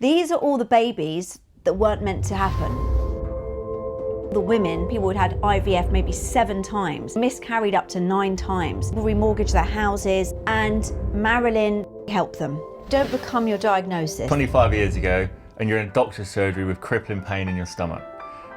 These are all the babies that weren't meant to happen. The women, people had had IVF maybe 7 times, miscarried up to 9 times, remortgaged their houses, and Marilyn helped them. Don't become your diagnosis. 25 years ago, and you're in doctor's surgery with crippling pain in your stomach.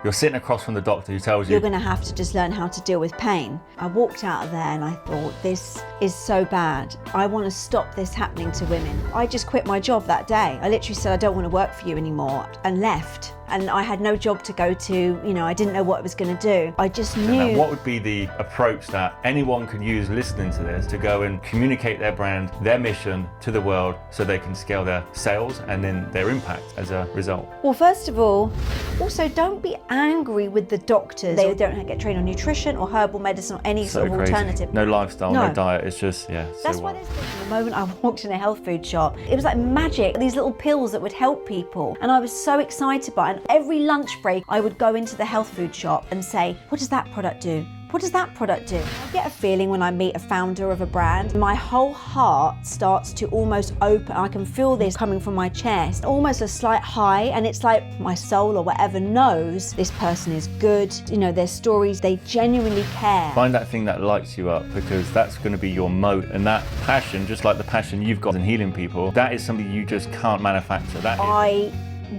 You're sitting across from the doctor who tells you you're going to have to just learn how to deal with pain. I walked out of there and I thought, this is so bad. I want to stop this happening to women. I just quit my job that day. I literally said, I don't want to work for you anymore, and left. And I had no job to go to, I didn't know what I was going to do. I just knew. And what would be the approach that anyone can use listening to this to go and communicate their brand, their mission to the world so they can scale their sales and then their impact as a result? Well, first of all, also don't be angry with the doctors. They don't get trained on nutrition or herbal medicine or any sort of alternative. No lifestyle, no diet, it's just, That's why there's the moment I walked in a health food shop, it was like magic, these little pills that would help people. And I was so excited by it. And every lunch break, I would go into the health food shop and say, what does that product do? What does that product do? I get a feeling when I meet a founder of a brand, my whole heart starts to almost open. I can feel this coming from my chest, almost a slight high, and it's like my soul or whatever knows this person is good. Their stories, they genuinely care. Find that thing that lights you up, because that's going to be your moat. And that passion, just like the passion you've got in healing people, that is something you just can't manufacture. I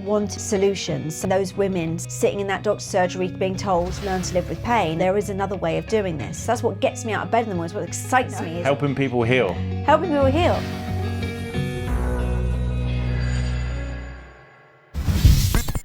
want solutions. Those women sitting in that doctor's surgery being told to learn to live with pain, there is another way of doing this. That's what gets me out of bed in the morning. What excites me is helping people heal. Helping people heal.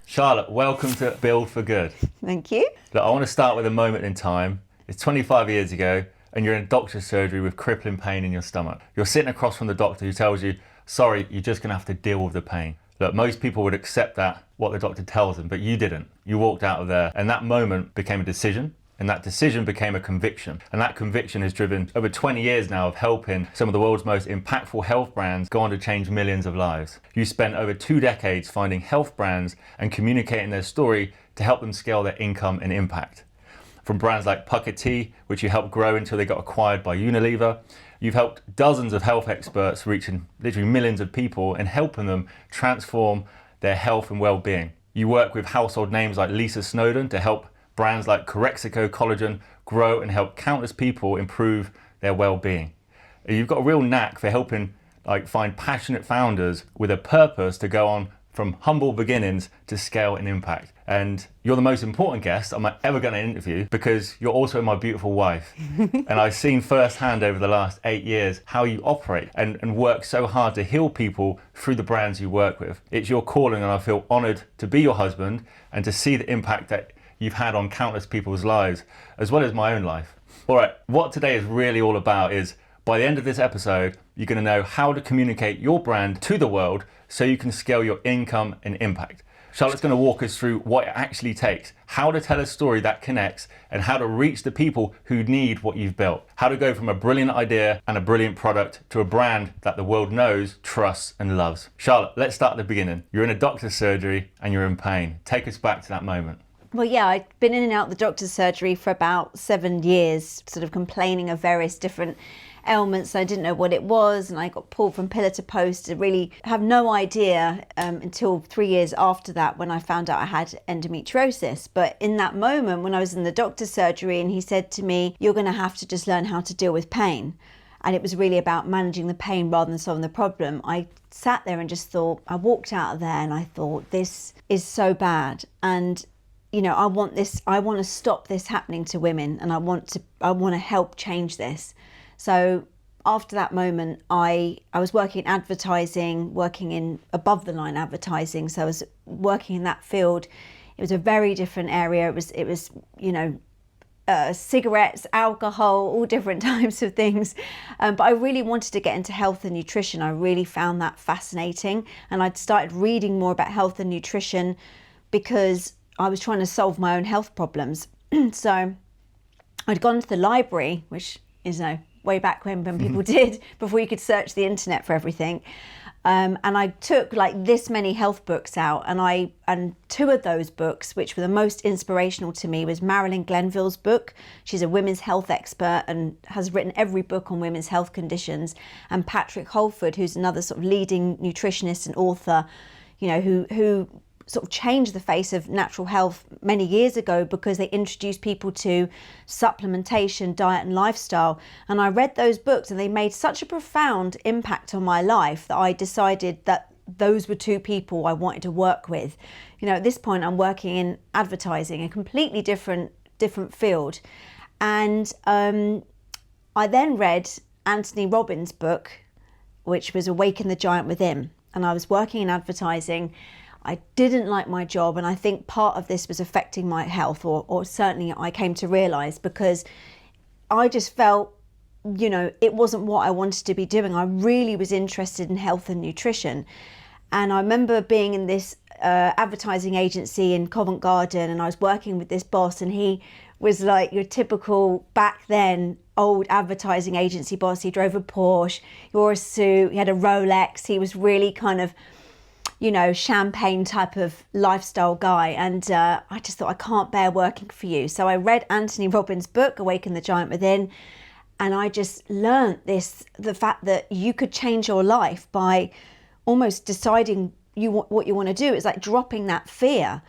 Charlotte, welcome to Build for Good. Thank you. Look, I want to start with a moment in time. It's 25 years ago, and you're in doctor's surgery with crippling pain in your stomach. You're sitting across from the doctor who tells you, sorry, you're just going to have to deal with the pain. Look, most people would accept that, what the doctor tells them, but you didn't. You walked out of there, and that moment became a decision, and that decision became a conviction. And that conviction has driven over 20 years now of helping some of the world's most impactful health brands go on to change millions of lives. You spent over 2 decades finding health brands and communicating their story to help them scale their income and impact. From brands like Pukka Tea, which you helped grow until they got acquired by Unilever, you've helped dozens of health experts reaching literally millions of people and helping them transform their health and well-being. You work with household names like Lisa Snowden to help brands like Corexico Collagen grow and help countless people improve their well-being. You've got a real knack for helping find passionate founders with a purpose to go on from humble beginnings to scale and impact. And you're the most important guest I'm ever going to interview, because you're also my beautiful wife. And I've seen firsthand over the last 8 years how you operate and work so hard to heal people through the brands you work with. It's your calling, and I feel honored to be your husband and to see the impact that you've had on countless people's lives, as well as my own life. All right, what today is really all about is, by the end of this episode, you're going to know how to communicate your brand to the world so you can scale your income and impact. Charlotte's going to walk us through what it actually takes, how to tell a story that connects, and how to reach the people who need what you've built. How to go from a brilliant idea and a brilliant product to a brand that the world knows, trusts, and loves. Charlotte, let's start at the beginning. You're in a doctor's surgery and you're in pain. Take us back to that moment. Well, yeah, I'd been in and out the doctor's surgery for about 7 years, sort of complaining of various different ailments. I didn't know what it was, and I got pulled from pillar to post. I really have no idea until 3 years after that, when I found out I had endometriosis. But in that moment, when I was in the doctor's surgery, and he said to me, you're going to have to just learn how to deal with pain. And it was really about managing the pain rather than solving the problem. I sat there and just thought, I walked out of there and I thought, this is so bad. And I want to stop this happening to women, and I want to help change this. So after that moment, I was working in advertising, working in above the line advertising. So I was working in that field. It was a very different area. It was cigarettes, alcohol, all different types of things. But I really wanted to get into health and nutrition. I really found that fascinating. And I'd started reading more about health and nutrition because I was trying to solve my own health problems. So I'd gone to the library, which is way back when people did, before you could search the internet for everything. And I took this many health books out, and 2 of those books, which were the most inspirational to me, was Marilyn Glenville's book. She's a women's health expert and has written every book on women's health conditions. And Patrick Holford, who's another sort of leading nutritionist and author. who sort of changed the face of natural health many years ago because they introduced people to supplementation, diet and lifestyle. And I read those books and they made such a profound impact on my life that I decided that those were two people I wanted to work with. At this point I'm working in advertising, a completely different field. And I then read Anthony Robbins' book, which was Awaken the Giant Within. And I was working in advertising. I didn't like my job, and I think part of this was affecting my health, or certainly I came to realise, because I just felt, it wasn't what I wanted to be doing. I really was interested in health and nutrition. And I remember being in this advertising agency in Covent Garden, and I was working with this boss, and he was like your typical back then old advertising agency boss. He drove a Porsche, he wore a suit, he had a Rolex. He was really kind of, champagne type of lifestyle guy. And I just thought, I can't bear working for you. So I read Anthony Robbins' book, Awaken the Giant Within. And I just learned the fact that you could change your life by almost deciding what you want to do. It's like dropping that fear.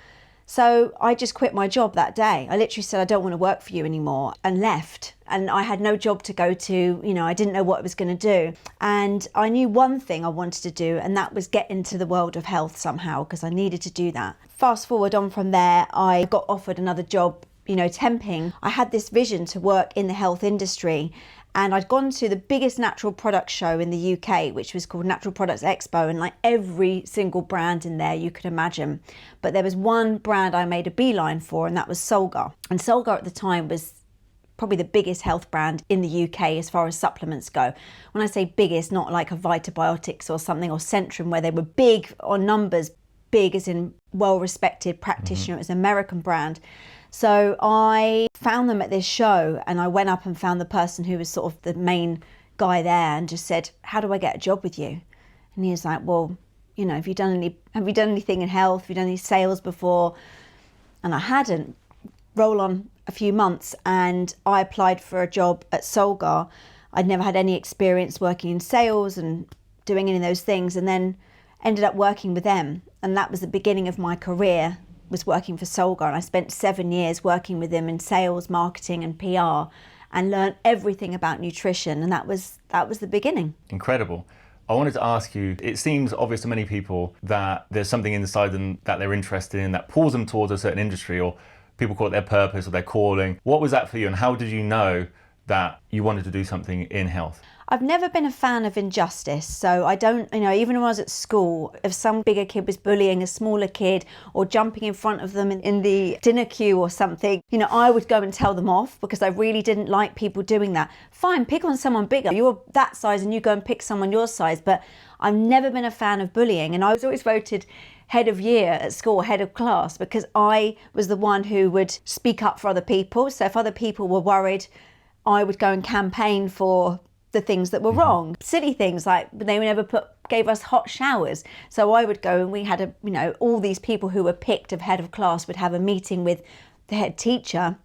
So I just quit my job that day. I literally said, I don't want to work for you anymore, and left. And I had no job to go to. I didn't know what I was going to do. And I knew one thing I wanted to do, and that was get into the world of health somehow, because I needed to do that. Fast forward on from there, I got offered another job, temping. I had this vision to work in the health industry. And I'd gone to the biggest natural product show in the UK, which was called Natural Products Expo, and like every single brand in there you could imagine. But there was one brand I made a beeline for, and that was Solgar. And Solgar at the time was probably the biggest health brand in the UK as far as supplements go. When I say biggest, not like a Vitabiotics or something, or Centrum, where they were big on numbers, big as in well-respected practitioner. It was an American brand. So I found them at this show, and I went up and found the person who was sort of the main guy there, and just said, how do I get a job with you? And he was like, well, have you done anything in health? Have you done any sales before? And I hadn't. Roll on a few months, and I applied for a job at Solgar. I'd never had any experience working in sales and doing any of those things, and then ended up working with them. And that was the beginning of my career, was working for Solgar. And I spent 7 years working with them in sales, marketing and PR, and learned everything about nutrition. And that was the beginning. Incredible. I wanted to ask you, it seems obvious to many people that there's something inside them that they're interested in that pulls them towards a certain industry, or people call it their purpose or their calling. What was that for you, and how did you know that you wanted to do something in health? I've never been a fan of injustice, so I don't, even when I was at school, if some bigger kid was bullying a smaller kid or jumping in front of them in the dinner queue or something, I would go and tell them off, because I really didn't like people doing that. Fine, pick on someone bigger. You're that size and you go and pick someone your size, but I've never been a fan of bullying. And I was always voted head of year at school, head of class, because I was the one who would speak up for other people. So if other people were worried, I would go and campaign for the things that were wrong. Silly things like they never gave us hot showers. So I would go, and we had all these people who were picked of head of class would have a meeting with the head teacher,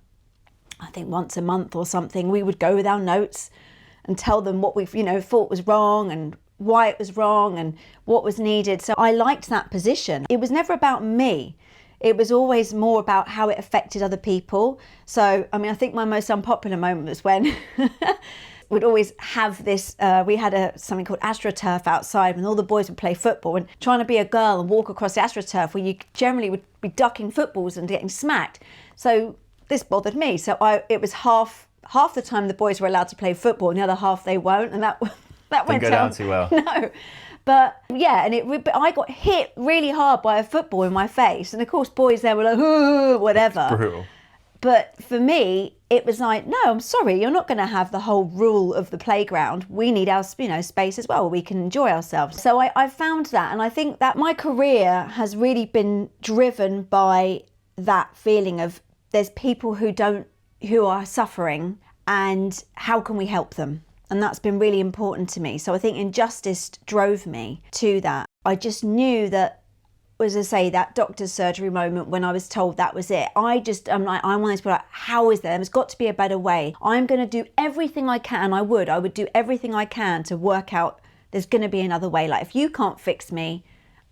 I think once a month or something. We would go with our notes and tell them what we thought was wrong and why it was wrong and what was needed. So I liked that position. It was never about me. It was always more about how it affected other people. So, I think my most unpopular moment was when we'd always have this, we had something called AstroTurf outside, when all the boys would play football, and trying to be a girl and walk across the AstroTurf, where you generally would be ducking footballs and getting smacked. So this bothered me. So it was half the time the boys were allowed to play football, and the other half they won't, and that went down too well. No. But yeah, but I got hit really hard by a football in my face. And of course, boys there were like, oh, whatever. It's brutal. But for me, it was like, no, I'm sorry, you're not going to have the whole rule of the playground. We need our, space as well, where we can enjoy ourselves. So I found that, and I think that my career has really been driven by that feeling of there's people who are suffering, and how can we help them? And that's been really important to me. So I think injustice drove me to that. I just knew that, as I say, that doctor's surgery moment when I was told that was it. I'm like, I want to be like, how is there? There's got to be a better way. I'm going to do everything I can. I would do everything I can to work out there's going to be another way. Like, if you can't fix me,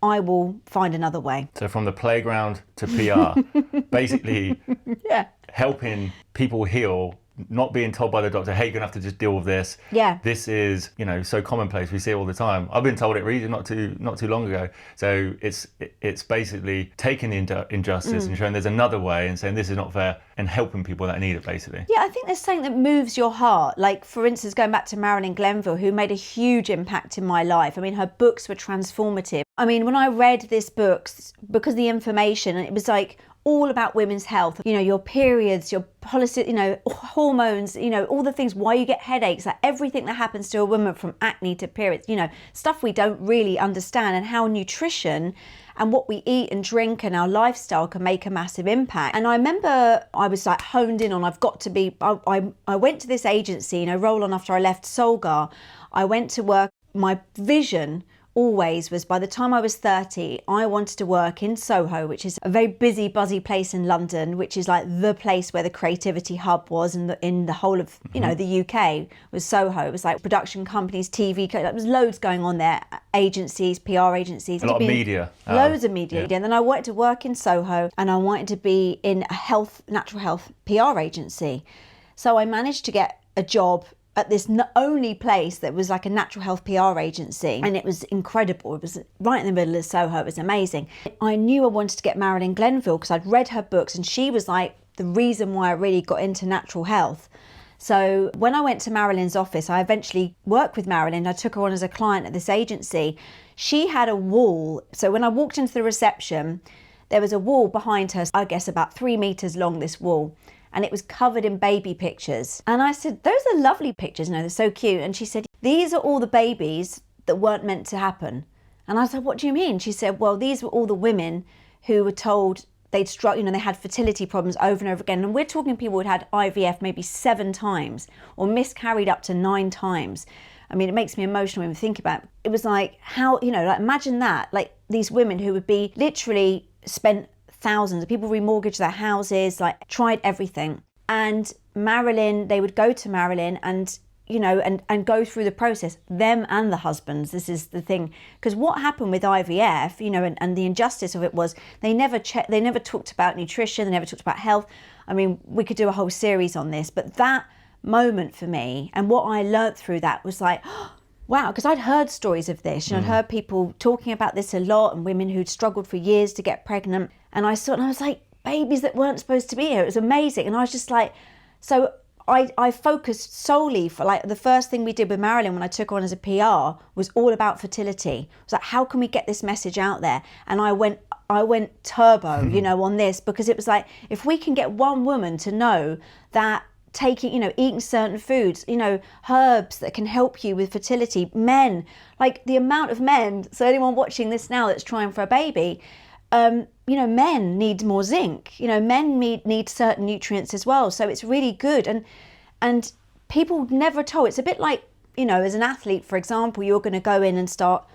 I will find another way. So from the playground to PR, basically helping people heal, not being told by the doctor, hey, you're gonna have to just deal with this. Yeah. This is, so commonplace. We see it all the time. I've been told it recently, not too long ago. So it's basically taking the injustice and showing there's another way and saying this is not fair and helping people that need it, basically. Yeah, I think there's something that moves your heart. Like, for instance, going back to Marilyn Glenville, who made a huge impact in my life. I mean, her books were transformative. I mean, when I read this book, because the information, it was like all about women's health, your periods, your policy, hormones, all the things, why you get headaches, like everything that happens to a woman from acne to periods, stuff we don't really understand, and how nutrition and what we eat and drink and our lifestyle can make a massive impact. And I remember I was like honed in on, I went to this agency, roll on after I left Solgar, I went to work. My vision always was, by the time I was 30, I wanted to work in Soho, which is a very busy, buzzy place in London, which is like the place where the creativity hub was in the whole of, the UK was Soho. It was like production companies, TV, there was loads going on there, agencies, PR agencies. A lot of media. Loads of media. Yeah. And then I wanted to work in Soho, and I wanted to be in a natural health PR agency. So I managed to get a job at this only place that was like a natural health PR agency, and it was incredible. It was right in the middle of Soho. It was amazing. I knew I wanted to get Marilyn Glenville because I'd read her books, and she was like the reason why I really got into natural health. So when I went to Marilyn's office, I eventually worked with Marilyn. I took her on as a client at this agency. She had a wall. So when I walked into the reception, there was a wall behind her, I guess about 3 meters long, this wall. And it was covered in baby pictures. And I said, those are lovely pictures, they're so cute. And she said, these are all the babies that weren't meant to happen. And I said, what do you mean? She said, well, these were all the women who were told they'd struggle, they had fertility problems over and over again. And we're talking people who'd had IVF maybe 7 times or miscarried up to 9 times. I mean, it makes me emotional when we think about it. It was like, how, like imagine that, like these women who would be literally spent thousands of people remortgaged their houses, like tried everything. And Marilyn, they would go to Marilyn and, and go through the process, them and the husbands. This is the thing. Because what happened with IVF, and the injustice of it was they never talked about nutrition, they never talked about health. I mean, we could do a whole series on this, but that moment for me and what I learnt through that was like, wow, because I'd heard stories of this. I'd heard people talking about this a lot, and women who'd struggled for years to get pregnant. And I saw it and I was like, babies that weren't supposed to be here. It was amazing. And I was just like, so I focused solely for like the first thing we did with Marilyn when I took her on as a PR was all about fertility. It was like, how can we get this message out there? And I went turbo, on this, because it was like, if we can get one woman to know that taking, eating certain foods, herbs that can help you with fertility, men, like the amount of men, so anyone watching this now that's trying for a baby, men need more zinc, men need certain nutrients as well. So it's really good. And people never told. It's a bit like, as an athlete, for example, you're going to go in and start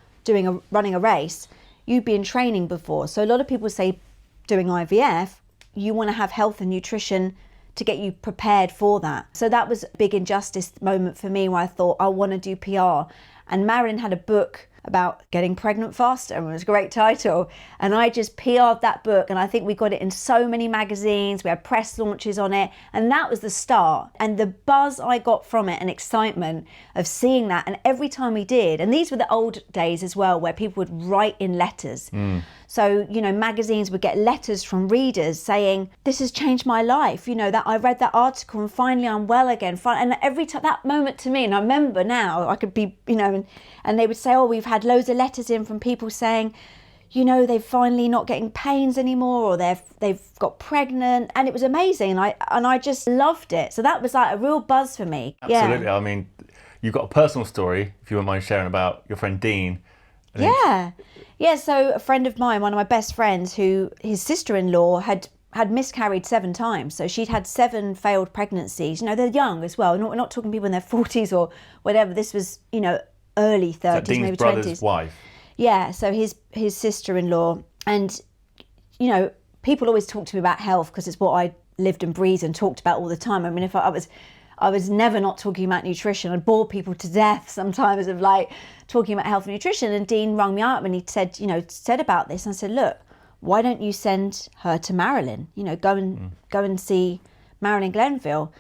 running a race. You've been training before. So a lot of people say doing IVF, you want to have health and nutrition to get you prepared for that. So that was a big injustice moment for me, where I thought I want to do PR. And Marilyn had a book about getting pregnant faster, and it was a great title. And I just PR'd that book, and I think we got it in so many magazines. We had press launches on it, and that was the start. And the buzz I got from it and excitement of seeing that, and every time we did, and these were the old days as well, where people would write in letters. So, magazines would get letters from readers saying, this has changed my life, that I read that article and finally I'm well again. And every time, that moment to me, and I remember now, I could be, and they would say, oh, we've had loads of letters in from people saying, they're finally not getting pains anymore, or they've got pregnant. And it was amazing. And I just loved it. So that was like a real buzz for me. Absolutely. Yeah. I mean, you've got a personal story, if you wouldn't mind sharing, about your friend Dean. Yeah, so a friend of mine, one of my best friends, who his sister-in-law had miscarried 7 times. So she'd had 7 failed pregnancies. They're young as well. We're not talking people in their 40s or whatever. This was, early 30s, Dean's maybe 20s. brother's wife. Yeah, so his sister-in-law. And, people always talk to me about health because it's what I lived and breathed and talked about all the time. I mean, if I I was never not talking about nutrition. I bore people to death sometimes of like talking about health and nutrition. And Dean rang me up and he said, said about this. And I said, look, why don't you send her to Marilyn? Go and see Marilyn Glenville.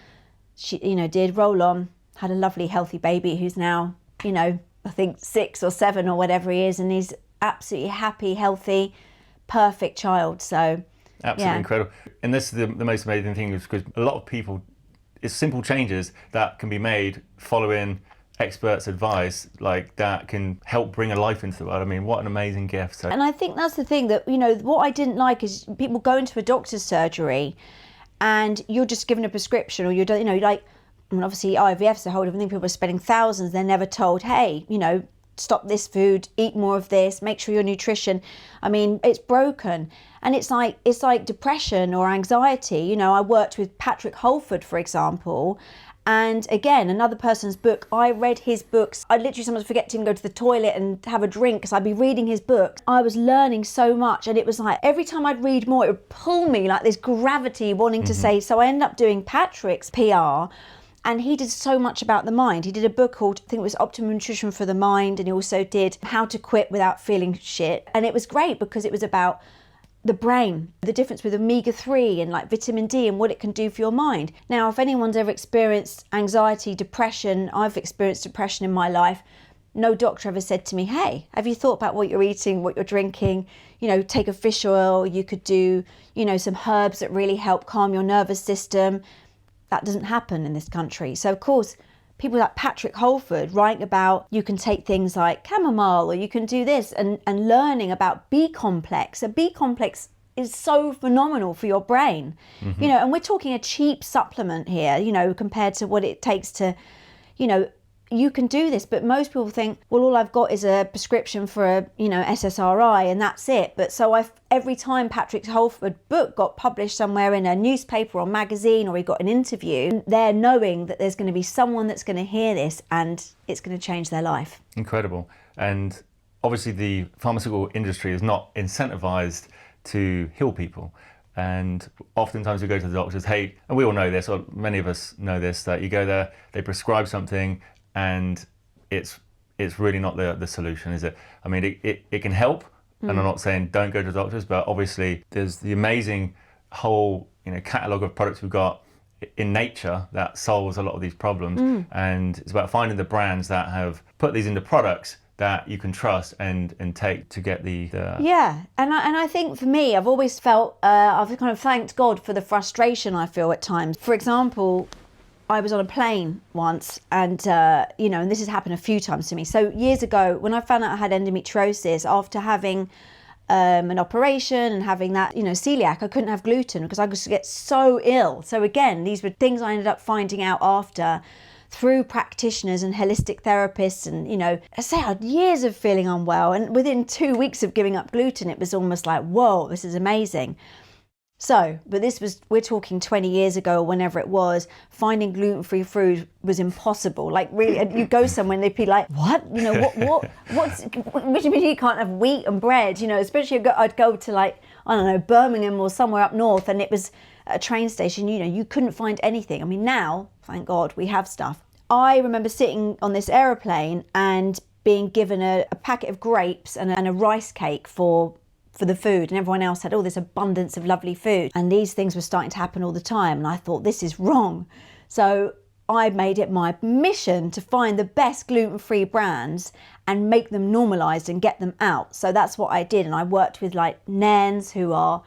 She, did roll on, had a lovely healthy baby who's now, I think 6 or 7 or whatever he is. And he's absolutely happy, healthy, perfect child. So absolutely incredible. And this is the most amazing thing, is because a lot of people, it's simple changes that can be made following experts' advice, like that can help bring a life into the world. I mean, what an amazing gift. So. And I think that's the thing that, what I didn't like is people go into a doctor's surgery and you're just given a prescription, or obviously IVF's a whole different thing. People are spending thousands. They're never told, hey, stop this food, eat more of this, make sure your nutrition. I mean, it's broken. And it's like depression or anxiety. I worked with Patrick Holford, for example, and again, another person's book. I read his books. I'd literally sometimes forget to even go to the toilet and have a drink because I'd be reading his books. I was learning so much, and it was like every time I'd read more, it would pull me like this gravity wanting to say. So I ended up doing Patrick's PR. And he did so much about the mind. He did a book called, I think it was Optimum Nutrition for the Mind. And he also did How to Quit Without Feeling Shit. And it was great because it was about the brain, the difference with omega-3 and like vitamin D and what it can do for your mind. Now, if anyone's ever experienced anxiety, depression, I've experienced depression in my life. No doctor ever said to me, hey, have you thought about what you're eating, what you're drinking? Take a fish oil. You could do, some herbs that really help calm your nervous system. That doesn't happen in this country. So of course, people like Patrick Holford writing about you can take things like chamomile, or you can do this, and learning about B complex. A B complex is so phenomenal for your brain. And we're talking a cheap supplement here, compared to what it takes to, you can do this. But most people think, well, all I've got is a prescription for a, SSRI and that's it. But so every time Patrick Holford book got published somewhere in a newspaper or magazine, or he got an interview, they're knowing that there's going to be someone that's going to hear this and it's going to change their life. Incredible. And obviously the pharmaceutical industry is not incentivized to heal people. And oftentimes we go to the doctors, hey, and we all know this, or many of us know this, that you go there, they prescribe something, and it's really not the solution, is it? I mean, it can help, and I'm not saying don't go to doctors, but obviously there's the amazing whole catalogue of products we've got in nature that solves a lot of these problems, and it's about finding the brands that have put these into products that you can trust and take to get the Yeah, and I think for me, I've always felt I've kind of thanked God for the frustration I feel at times. For example, I was on a plane once, and and this has happened a few times to me. So years ago, when I found out I had endometriosis after having an operation and having that, celiac, I couldn't have gluten because I used to get so ill. So again, these were things I ended up finding out after through practitioners and holistic therapists, and I say I had years of feeling unwell, and within 2 weeks of giving up gluten, it was almost like, whoa, this is amazing. So, but we're talking 20 years ago or whenever it was, finding gluten-free food was impossible. Like really, and you go somewhere and they'd be like, what? What do you mean you can't have wheat and bread? Especially I'd go to like, I don't know, Birmingham or somewhere up north, and it was a train station, you couldn't find anything. I mean, now, thank God, we have stuff. I remember sitting on this aeroplane and being given a packet of grapes and a rice cake for the food, and everyone else had all this abundance of lovely food, and these things were starting to happen all the time, and I thought, this is wrong. So I made it my mission to find the best gluten-free brands and make them normalized and get them out. So that's what I did, and I worked with like Nairns, who are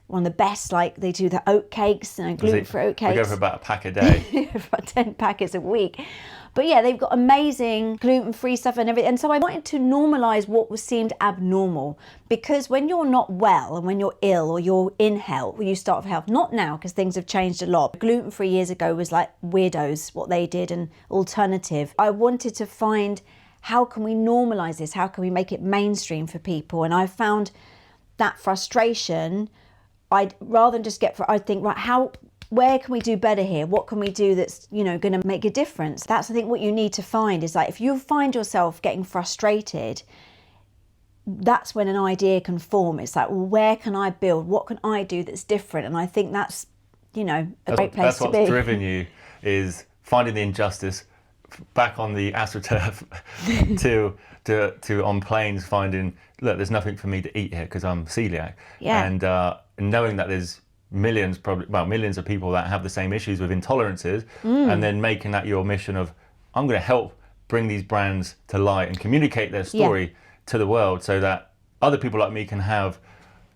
one of the best, like they do the oat cakes, gluten-free oat cakes. We go for about a pack a day. About 10 packets a week. But yeah, they've got amazing gluten-free stuff and everything. And so I wanted to normalize what seemed abnormal, because when you're not well and when you're ill or you're in health, when you start with health, not now because things have changed a lot. Gluten-free years ago was like weirdos, what they did, and alternative. I wanted to find, how can we normalize this? How can we make it mainstream for people? And I found that frustration. I'd rather than just I'd think, right, where can we do better here? What can we do that's, going to make a difference? That's, I think, what you need to find is like, if you find yourself getting frustrated, that's when an idea can form. It's like, well, where can I build? What can I do that's different? And I think that's, a great place to be. That's what's driven you, is finding the injustice, back on the AstroTurf, to on planes finding, look, there's nothing for me to eat here because I'm celiac. Yeah. And knowing that there's millions of people that have the same issues with intolerances, and then making that your mission of, I'm going to help bring these brands to light and communicate their story to the world so that other people like me can have,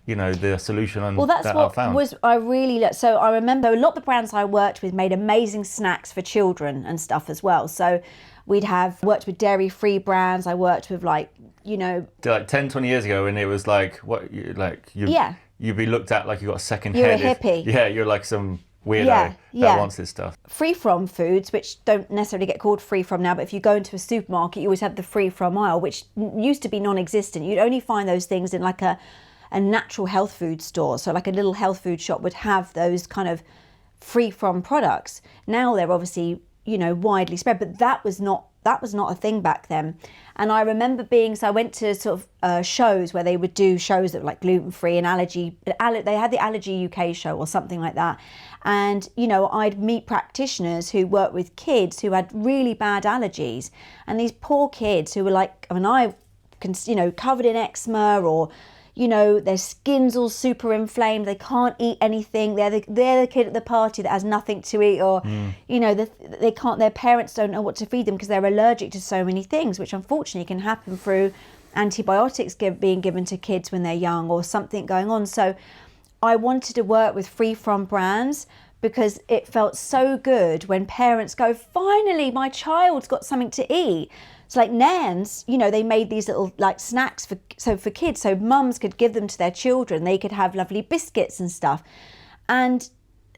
the solution that's that what I've found. So I remember a lot of the brands I worked with made amazing snacks for children and stuff as well. So we'd have worked with dairy-free brands. I worked with like 10, 20 years ago, and it was like, you'd be looked at like you got a second head. You're a hippie. Yeah, you're like some weirdo that wants this stuff. Free from foods, which don't necessarily get called free from now, but if you go into a supermarket, you always have the free from aisle, which used to be non-existent. You'd only find those things in like a natural health food store. So like a little health food shop would have those kind of free from products. Now they're obviously, widely spread, but that was not a thing back then. And I remember I went to sort of shows where they would do shows that were like gluten-free and allergy. They had the Allergy UK show or something like that. And, I'd meet practitioners who worked with kids who had really bad allergies. And these poor kids who were like, covered in eczema, or, their skin's all super inflamed. They can't eat anything. They're the kid at the party that has nothing to eat, or, they can't. Their parents don't know what to feed them because they're allergic to so many things, which unfortunately can happen through antibiotics being given to kids when they're young, or something going on. So I wanted to work with free from brands because it felt so good when parents go, finally, my child's got something to eat. It's like Nairns, they made these little like snacks for kids, so mums could give them to their children. They could have lovely biscuits and stuff. And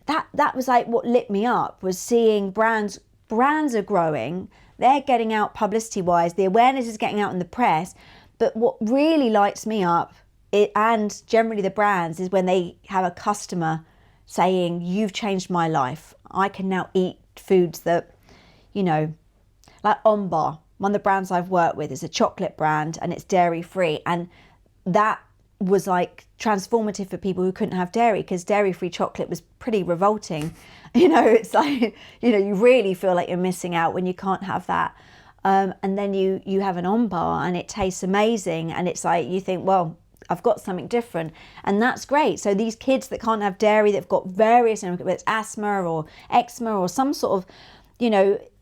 that was like what lit me up, was seeing brands are growing. They're getting out publicity wise. The awareness is getting out in the press. But what really lights me up, and generally the brands, is when they have a customer saying, you've changed my life. I can now eat foods that, like Ombar. One of the brands I've worked with is a chocolate brand, and it's dairy free. And that was like transformative for people who couldn't have dairy, because dairy free chocolate was pretty revolting. It's like, you really feel like you're missing out when you can't have that. And then you have an Ombar and it tastes amazing. And it's like, you think, well, I've got something different. And that's great. So these kids that can't have dairy, they've got various, whether it's asthma or eczema or some sort of,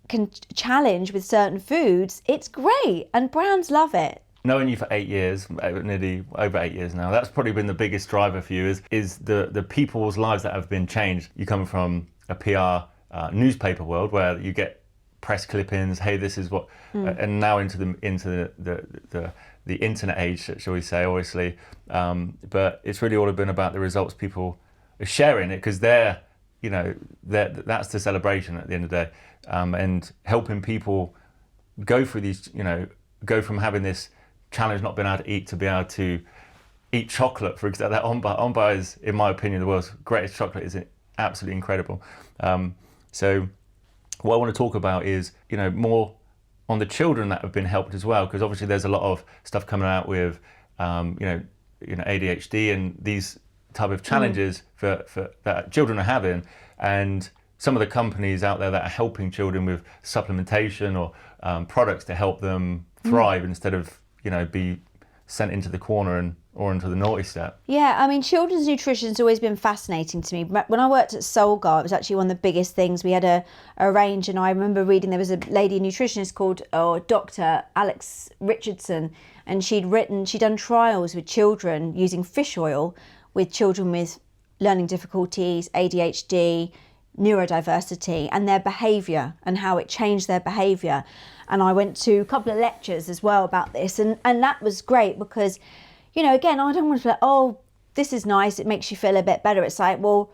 can challenge with certain foods, it's great, and brands love it. Knowing you for 8 years, nearly over 8 years now, that's probably been the biggest driver for you, is the people's lives that have been changed. You come from a PR newspaper world where you get press clippings, hey, this is what, and now into the internet age, shall we say, obviously. But it's really all been about the results people are sharing it, because that's the celebration at the end of the day. And helping people go through these, go from having this challenge, not being able to eat, to be able to eat chocolate. For example, that Ombar is, in my opinion, the world's greatest chocolate. Is absolutely incredible. So what I want to talk about is, more on the children that have been helped as well, because obviously there's a lot of stuff coming out with, ADHD and these type of challenges for that children are having, and some of the companies out there that are helping children with supplementation or products to help them thrive instead of, be sent into the corner or into the naughty step. Yeah, I mean, children's nutrition has always been fascinating to me. When I worked at Solgar, it was actually one of the biggest things. We had a range, and I remember reading, there was a lady nutritionist called Dr. Alex Richardson, and she'd done trials with children using fish oil with children with learning difficulties, ADHD, neurodiversity, and their behaviour and how it changed their behaviour. And I went to a couple of lectures as well about this, and that was great because, again, I don't want to be like, oh, this is nice, it makes you feel a bit better. It's like, well,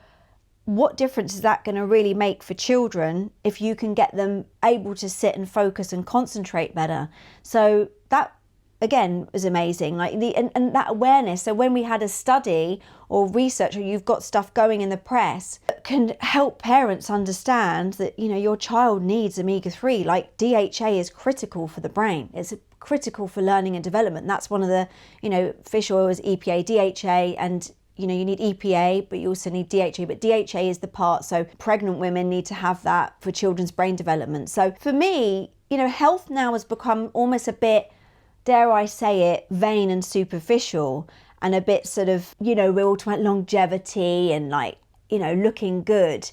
what difference is that going to really make for children if you can get them able to sit and focus and concentrate better? So that, again, was amazing. Like and that awareness. So when we had a study or research, or you've got stuff going in the press that can help parents understand that, your child needs omega-3. Like DHA is critical for the brain. It's critical for learning and development. That's one of the, fish oil is EPA, DHA, and you know, you need EPA, but you also need DHA, but DHA is the part, so pregnant women need to have that for children's brain development. So for me, you know, health now has become almost a bit, dare I say it, vain and superficial, and a bit sort of, you know, we're all talking about longevity and like, you know, looking good.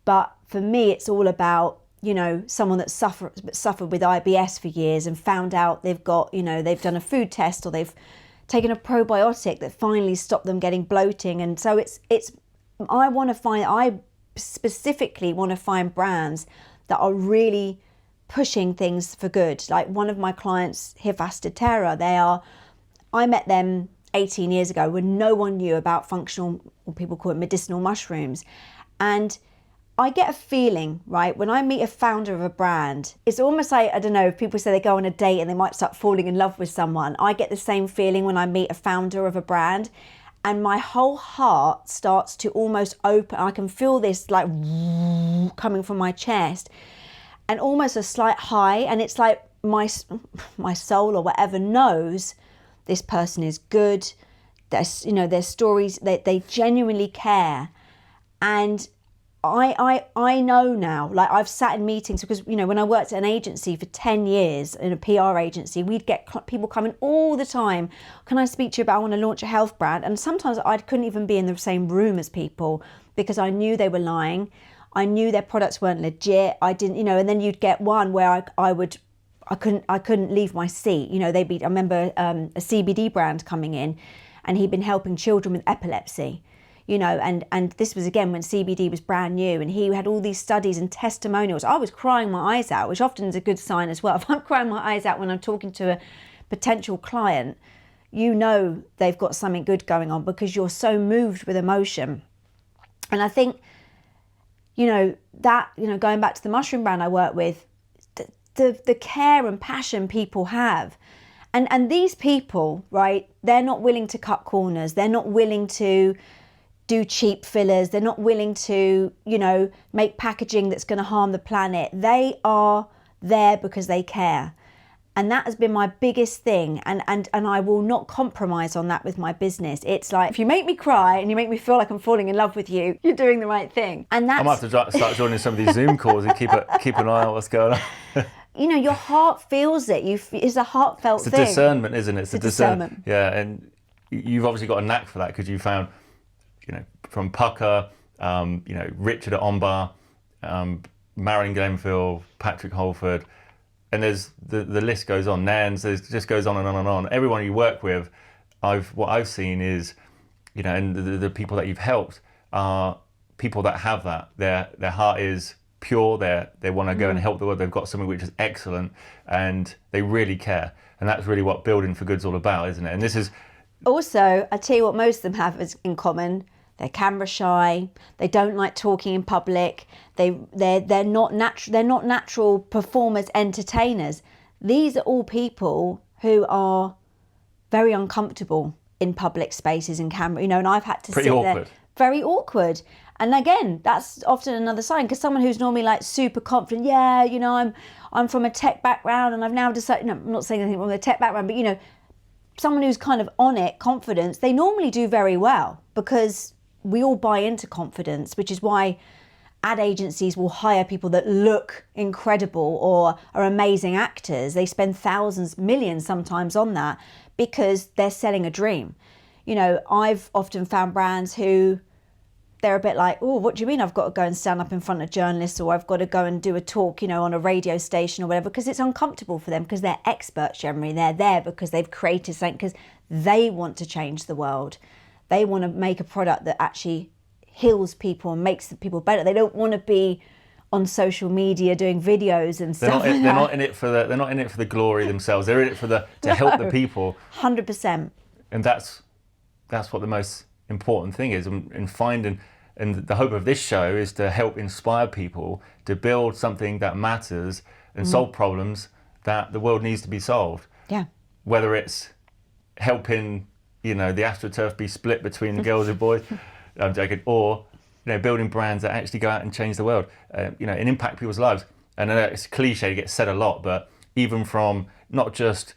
But for me, it's all about, you know, someone that suffered with IBS for years and found out they've got, you know, they've done a food test or they've taken a probiotic that finally stopped them getting bloating. And so I specifically want to find brands that are really pushing things for good. Like one of my clients, Hifastotera, I met them 18 years ago when no one knew about functional, or people call it medicinal mushrooms. And I get a feeling, right, when I meet a founder of a brand, it's almost like, I don't know, if people say they go on a date and they might start falling in love with someone. I get the same feeling when I meet a founder of a brand, and my whole heart starts to almost open. I can feel this like coming from my chest and almost a slight high. And it's like my soul or whatever knows this person is good. Their stories, they genuinely care. And I know now, like I've sat in meetings because, you know, when I worked at an agency for 10 years in a PR agency, we'd get people coming all the time. Can I speak to you about, I want to launch a health brand? And sometimes I couldn't even be in the same room as people because I knew they were lying. I knew their products weren't legit. I didn't, you know, and then you'd get one where I couldn't leave my seat. You know, I remember a CBD brand coming in and he'd been helping children with epilepsy. You know, and this was again when CBD was brand new, and he had all these studies and testimonials. I was crying my eyes out, which often is a good sign as well. If I'm crying my eyes out when I'm talking to a potential client, you know they've got something good going on because you're so moved with emotion. And I think, you know, that, you know, going back to the mushroom brand I work with, the care and passion people have. And these people, right, they're not willing to cut corners. They're not willing to do cheap fillers. They're not willing to, you know, make packaging that's going to harm the planet. They are there because they care. And that has been my biggest thing. And I will not compromise on that with my business. It's like, if you make me cry and you make me feel like I'm falling in love with you, you're doing the right thing. And that's... I might have to start joining some of these Zoom calls and keep an eye on what's going on. You know, your heart feels it. It's a heartfelt thing. It's a discernment, isn't it? It's a discernment. Yeah, and you've obviously got a knack for that because you found, you know, from Pukka, you know, Richard at Ombar, Marilyn Glenville, Patrick Holford, and there's the list goes on. Nans, it just goes on and on and on. Everyone you work with, what I've seen is, you know, and the people that you've helped are people that have that. Their heart is pure. They want to go and help the world. They've got something which is excellent, and they really care. And that's really what building for good's all about, isn't it? And this is also, I tell you what most of them have in common. They're camera shy. They don't like talking in public. They're not natural performers, entertainers. These are all people who are very uncomfortable in public spaces and camera. You know, and I've had to sit there. Very awkward. And again, that's often another sign, because someone who's normally like super confident, yeah, you know, I'm from a tech background and I've now decided. No, I'm not saying anything wrong with a tech background, but you know, someone who's kind of on it, confidence, they normally do very well because we all buy into confidence, which is why ad agencies will hire people that look incredible or are amazing actors. They spend thousands, millions sometimes on that because they're selling a dream. You know, I've often found brands who they're a bit like, oh, what do you mean I've got to go and stand up in front of journalists, or I've got to go and do a talk, you know, on a radio station or whatever, because it's uncomfortable for them, because they're experts generally. They're there because they've created something, because they want to change the world. They want to make a product that actually heals people and makes the people better. They don't want to be on social media doing videos and stuff. They're not in it for the glory themselves. They're in it to help the people. 100%. And that's what the most important thing is, and finding, and the hope of this show is to help inspire people to build something that matters and solve problems that the world needs to be solved. Yeah. Whether it's helping, you know, the AstroTurf be split between the girls and boys, I'm joking, or, you know, building brands that actually go out and change the world, you know, and impact people's lives. And I know it's cliche, it gets said a lot, but even from not just,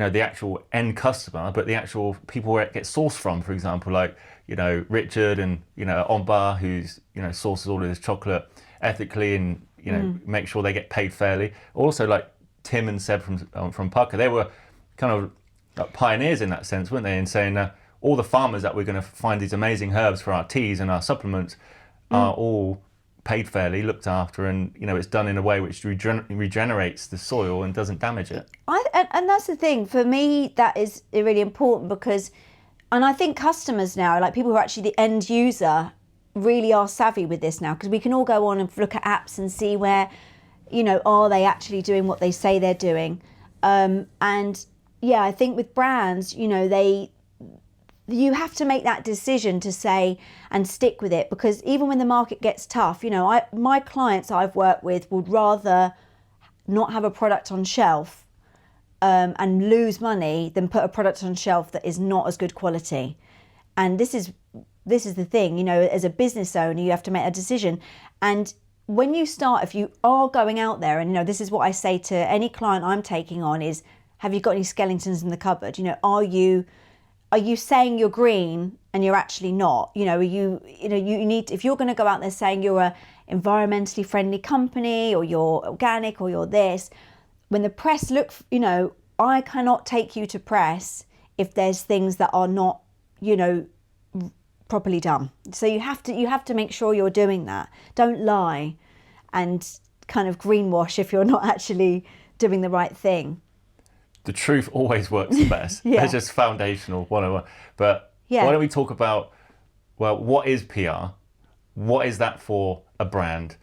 the actual end customer, but the actual people where it gets sourced from, for example, like, Richard and, Ombar, who's, sources all of this chocolate ethically and, make sure they get paid fairly. Also, like Tim and Seb from Pukka, they were kind of like pioneers in that sense, weren't they? In saying all the farmers that we're going to find these amazing herbs for our teas and our supplements are all paid fairly, looked after, and it's done in a way which regenerates the soil and doesn't damage it. And that's the thing for me, that is really important, because, and I think customers now, like people who are actually the end user, really are savvy with this now, because we can all go on and look at apps and see where, are they actually doing what they say they're doing. And yeah, I think with brands, you have to make that decision to say and stick with it, because even when the market gets tough, my clients I've worked with would rather not have a product on shelf and lose money than put a product on shelf that is not as good quality. And this is the thing, as a business owner, you have to make a decision. And when you start, if you are going out there, and this is what I say to any client I'm taking on is, have you got any skeletons in the cupboard? Are you saying you're green and you're actually not? You need, if you're going to go out there saying you're a environmentally friendly company, or you're organic, or you're this, when the press look, I cannot take you to press if there's things that are not, properly done. So you have to make sure you're doing that. Don't lie and kind of greenwash if you're not actually doing the right thing. The truth always works the best. Yeah. It's just foundational 101. But why don't we talk about, what is PR? What is that for a brand?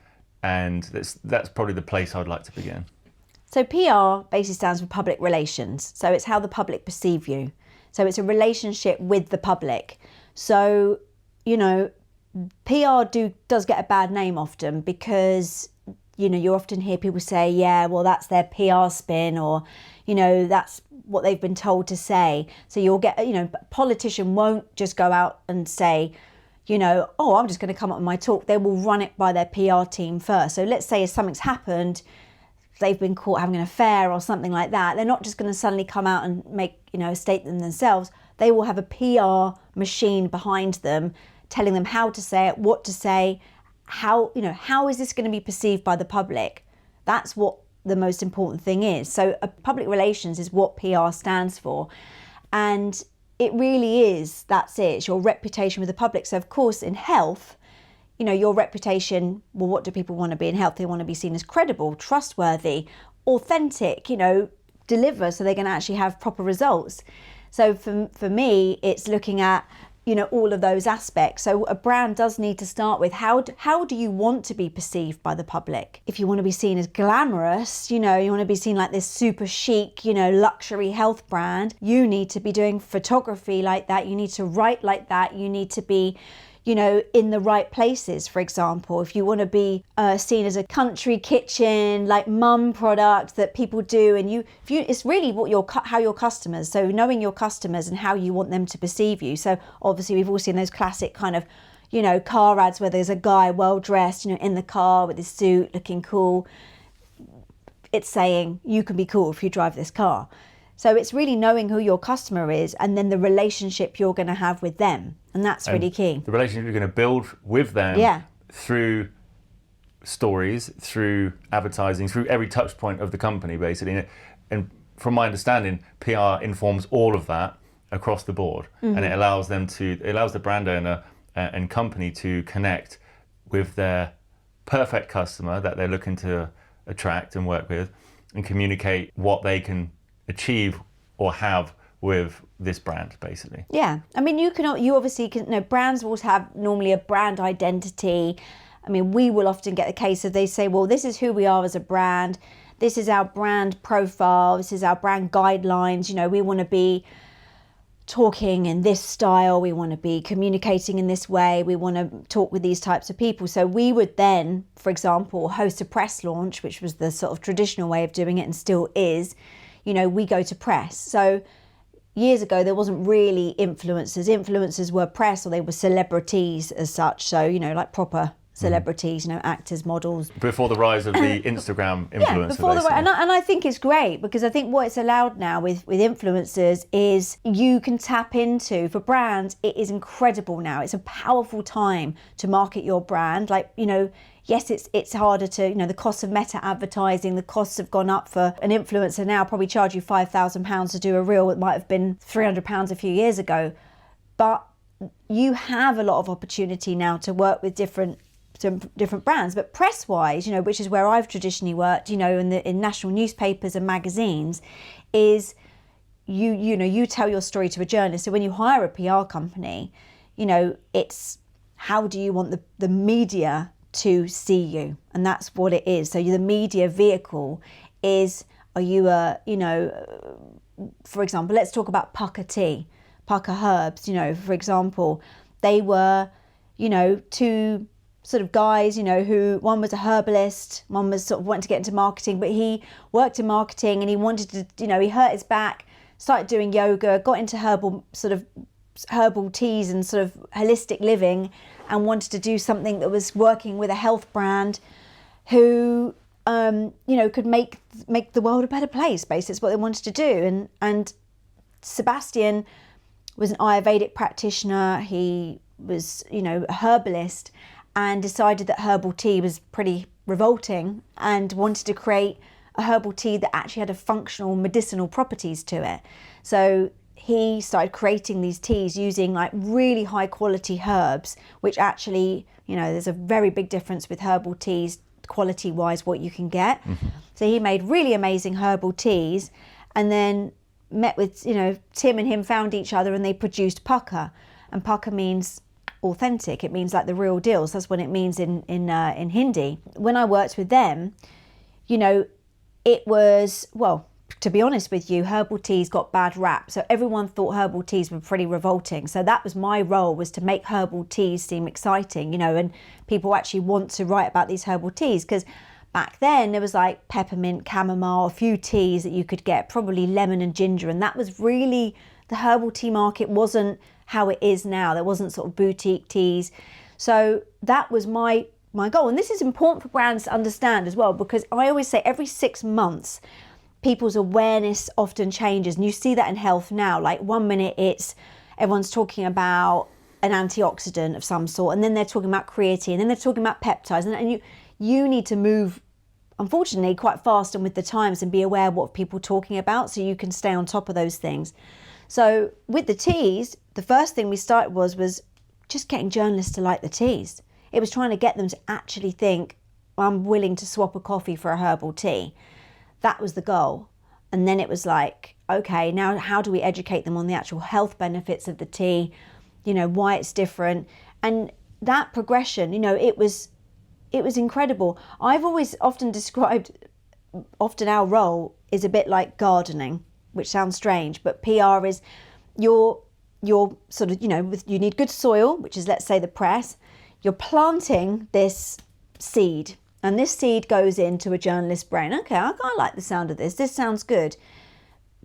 And that's probably the place I'd like to begin. So PR basically stands for public relations. So it's how the public perceive you. So it's a relationship with the public. So, PR does get a bad name often, because, you often hear people say, yeah, well, that's their PR spin, or, that's what they've been told to say. So you'll get, a politician won't just go out and say, oh, I'm just going to come up with my talk. They will run it by their PR team first. So let's say if something's happened, they've been caught having an affair or something like that, they're not just going to suddenly come out and make, a statement themselves. They will have a PR machine behind them, telling them how to say it, what to say, how is this going to be perceived by the public? That's what the most important thing is. So public relations is what PR stands for. And it really is, that's it. It's your reputation with the public. So of course in health, your reputation, well, what do people want to be in health? They want to be seen as credible, trustworthy, authentic, deliver, so they're going to actually have proper results. So for me, it's looking at, all of those aspects. So a brand does need to start with how do you want to be perceived by the public? If you want to be seen as glamorous, you want to be seen like this super chic, luxury health brand, you need to be doing photography like that. You need to write like that. You need to be, in the right places. For example, if you want to be seen as a country kitchen, like mum product that people do, and it's really how your customers. So knowing your customers and how you want them to perceive you. So obviously we've all seen those classic kind of, car ads where there's a guy well dressed, in the car with his suit, looking cool. It's saying you can be cool if you drive this car. So it's really knowing who your customer is, and then the relationship you're going to have with them. And that's really key. The relationship you're going to build with them through stories, through advertising, through every touch point of the company, basically. And from my understanding, PR informs all of that across the board. Mm-hmm. And it allows the brand owner and company to connect with their perfect customer that they're looking to attract and work with, and communicate what they can achieve or have with this brand, basically. Yeah, I mean, you obviously can. Brands will have normally a brand identity. I mean, we will often get the case of they say, well, this is who we are as a brand. This is our brand profile. This is our brand guidelines. We want to be talking in this style. We want to be communicating in this way. We want to talk with these types of people. So we would then, for example, host a press launch, which was the sort of traditional way of doing it and still is. We go to press. So years ago, there wasn't really influencers. Influencers were press, or they were celebrities as such. So, like proper celebrities, actors, models. Before the rise of the Instagram influencer. Before and I think it's great, because I think what it's allowed now with influencers is you can tap into, for brands, it is incredible now. It's a powerful time to market your brand. Like, yes, it's harder to, the cost of meta advertising, the costs have gone up. For an influencer now probably charge you £5,000 to do a reel. It might have been £300 a few years ago. But you have a lot of opportunity now to work with different brands. But press-wise, which is where I've traditionally worked, in national newspapers and magazines, is you tell your story to a journalist. So when you hire a PR company, it's how do you want the media to see you, and that's what it is. So the media vehicle is, are you for example, let's talk about Pukka Tea, Pukka Herbs. For example, they were, two sort of guys, who, one was a herbalist, one was sort of wanting to get into marketing, but he worked in marketing and he wanted to, he hurt his back, started doing yoga, got into herbal teas and sort of holistic living, and wanted to do something that was working with a health brand who, could make the world a better place. Basically, it's what they wanted to do. And Sebastian was an Ayurvedic practitioner. He was, a herbalist, and decided that herbal tea was pretty revolting and wanted to create a herbal tea that actually had a functional medicinal properties to it. So he started creating these teas using like really high quality herbs, which actually, there's a very big difference with herbal teas quality wise what you can get. Mm-hmm. So he made really amazing herbal teas, and then met with, Tim and him found each other, and they produced Pukka. And Pukka means authentic. It means like the real deal. So that's what it means in Hindi. When I worked with them, it was, well, to be honest with you, herbal teas got bad rap. So everyone thought herbal teas were pretty revolting. So that was my role, was to make herbal teas seem exciting, and people actually want to write about these herbal teas, because back then there was like peppermint, chamomile, a few teas that you could get, probably lemon and ginger. And that was really, the herbal tea market wasn't how it is now. There wasn't sort of boutique teas. So that was my goal. And this is important for brands to understand as well, because I always say every 6 months, people's awareness often changes. And you see that in health now. Like 1 minute everyone's talking about an antioxidant of some sort, and then they're talking about creatine, and then they're talking about peptides. And you need to move, unfortunately, quite fast and with the times, and be aware of what people are talking about, so you can stay on top of those things. So with the teas, the first thing we started was just getting journalists to like the teas. It was trying to get them to actually think, I'm willing to swap a coffee for a herbal tea. That was the goal. And then it was like, okay, now how do we educate them on the actual health benefits of the tea, why it's different. And that progression, it was incredible. I've always often described, our role is a bit like gardening, which sounds strange, but PR is you're sort of, you need good soil, which is, let's say, the press. You're planting this seed, and this seed goes into a journalist's brain. Okay, I like the sound of this. This sounds good.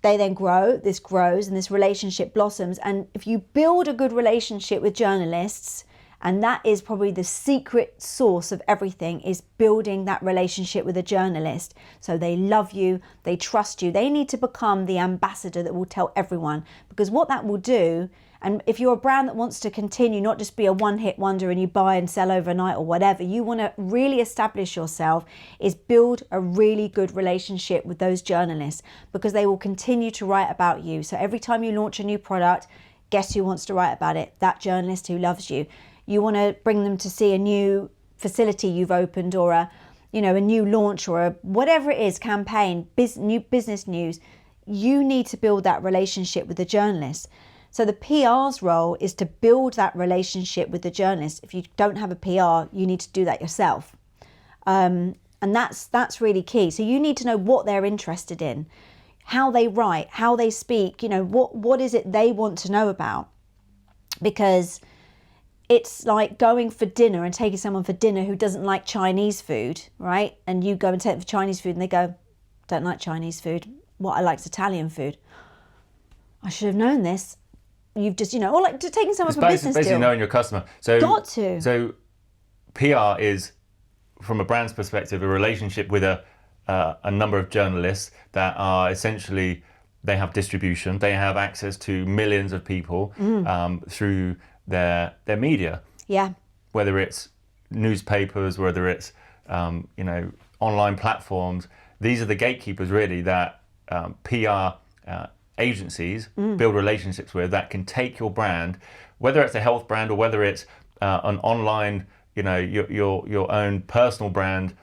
They then grow, this grows, and this relationship blossoms. And if you build a good relationship with journalists, and that is probably the secret source of everything, is building that relationship with a journalist. So they love you, they trust you. They need to become the ambassador that will tell everyone. Because what that will do, and if you're a brand that wants to continue, not just be a one-hit wonder and you buy and sell overnight or whatever, you want to really establish yourself, is build a really good relationship with those journalists, because they will continue to write about you. So every time you launch a new product, guess who wants to write about it? That journalist who loves you. You want to bring them to see a new facility you've opened, or a new launch, or a whatever it is, campaign, new business news. You need to build that relationship with the journalist. So the PR's role is to build that relationship with the journalist. If you don't have a PR, you need to do that yourself. And that's really key. So you need to know what they're interested in, how they write, how they speak, what is it they want to know about. Because it's like going for dinner and taking someone for dinner who doesn't like Chinese food, right? And you go and take them for Chinese food and they go, don't like Chinese food. What I like is Italian food. I should have known this. You've just, or like taking someone for business deal. Basically knowing your customer. So got to. So PR is, from a brand's perspective, a relationship with a number of journalists that are essentially, they have distribution, they have access to millions of people through their media. Yeah. Whether it's newspapers, whether it's online platforms, these are the gatekeepers really that PR agencies build relationships with, that can take your brand, whether it's a health brand or whether it's an online, your own personal brand.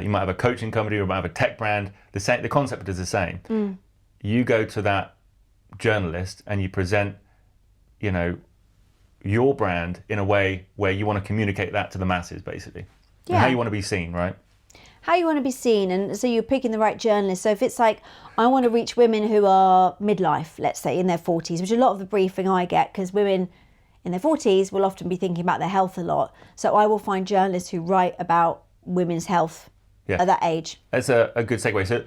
You might have a coaching company, or you might have a tech brand. The concept is the same. You go to that journalist and you present, your brand in a way where you want to communicate that to the masses, basically. Yeah. And how you want to be seen, right? How you want to be seen, and so you're picking the right journalist. So if it's like, I want to reach women who are midlife, let's say in their 40s, which is a lot of the briefing I get, because women in their 40s will often be thinking about their health a lot. So I will find journalists who write about women's health at that age. That's a good segue. So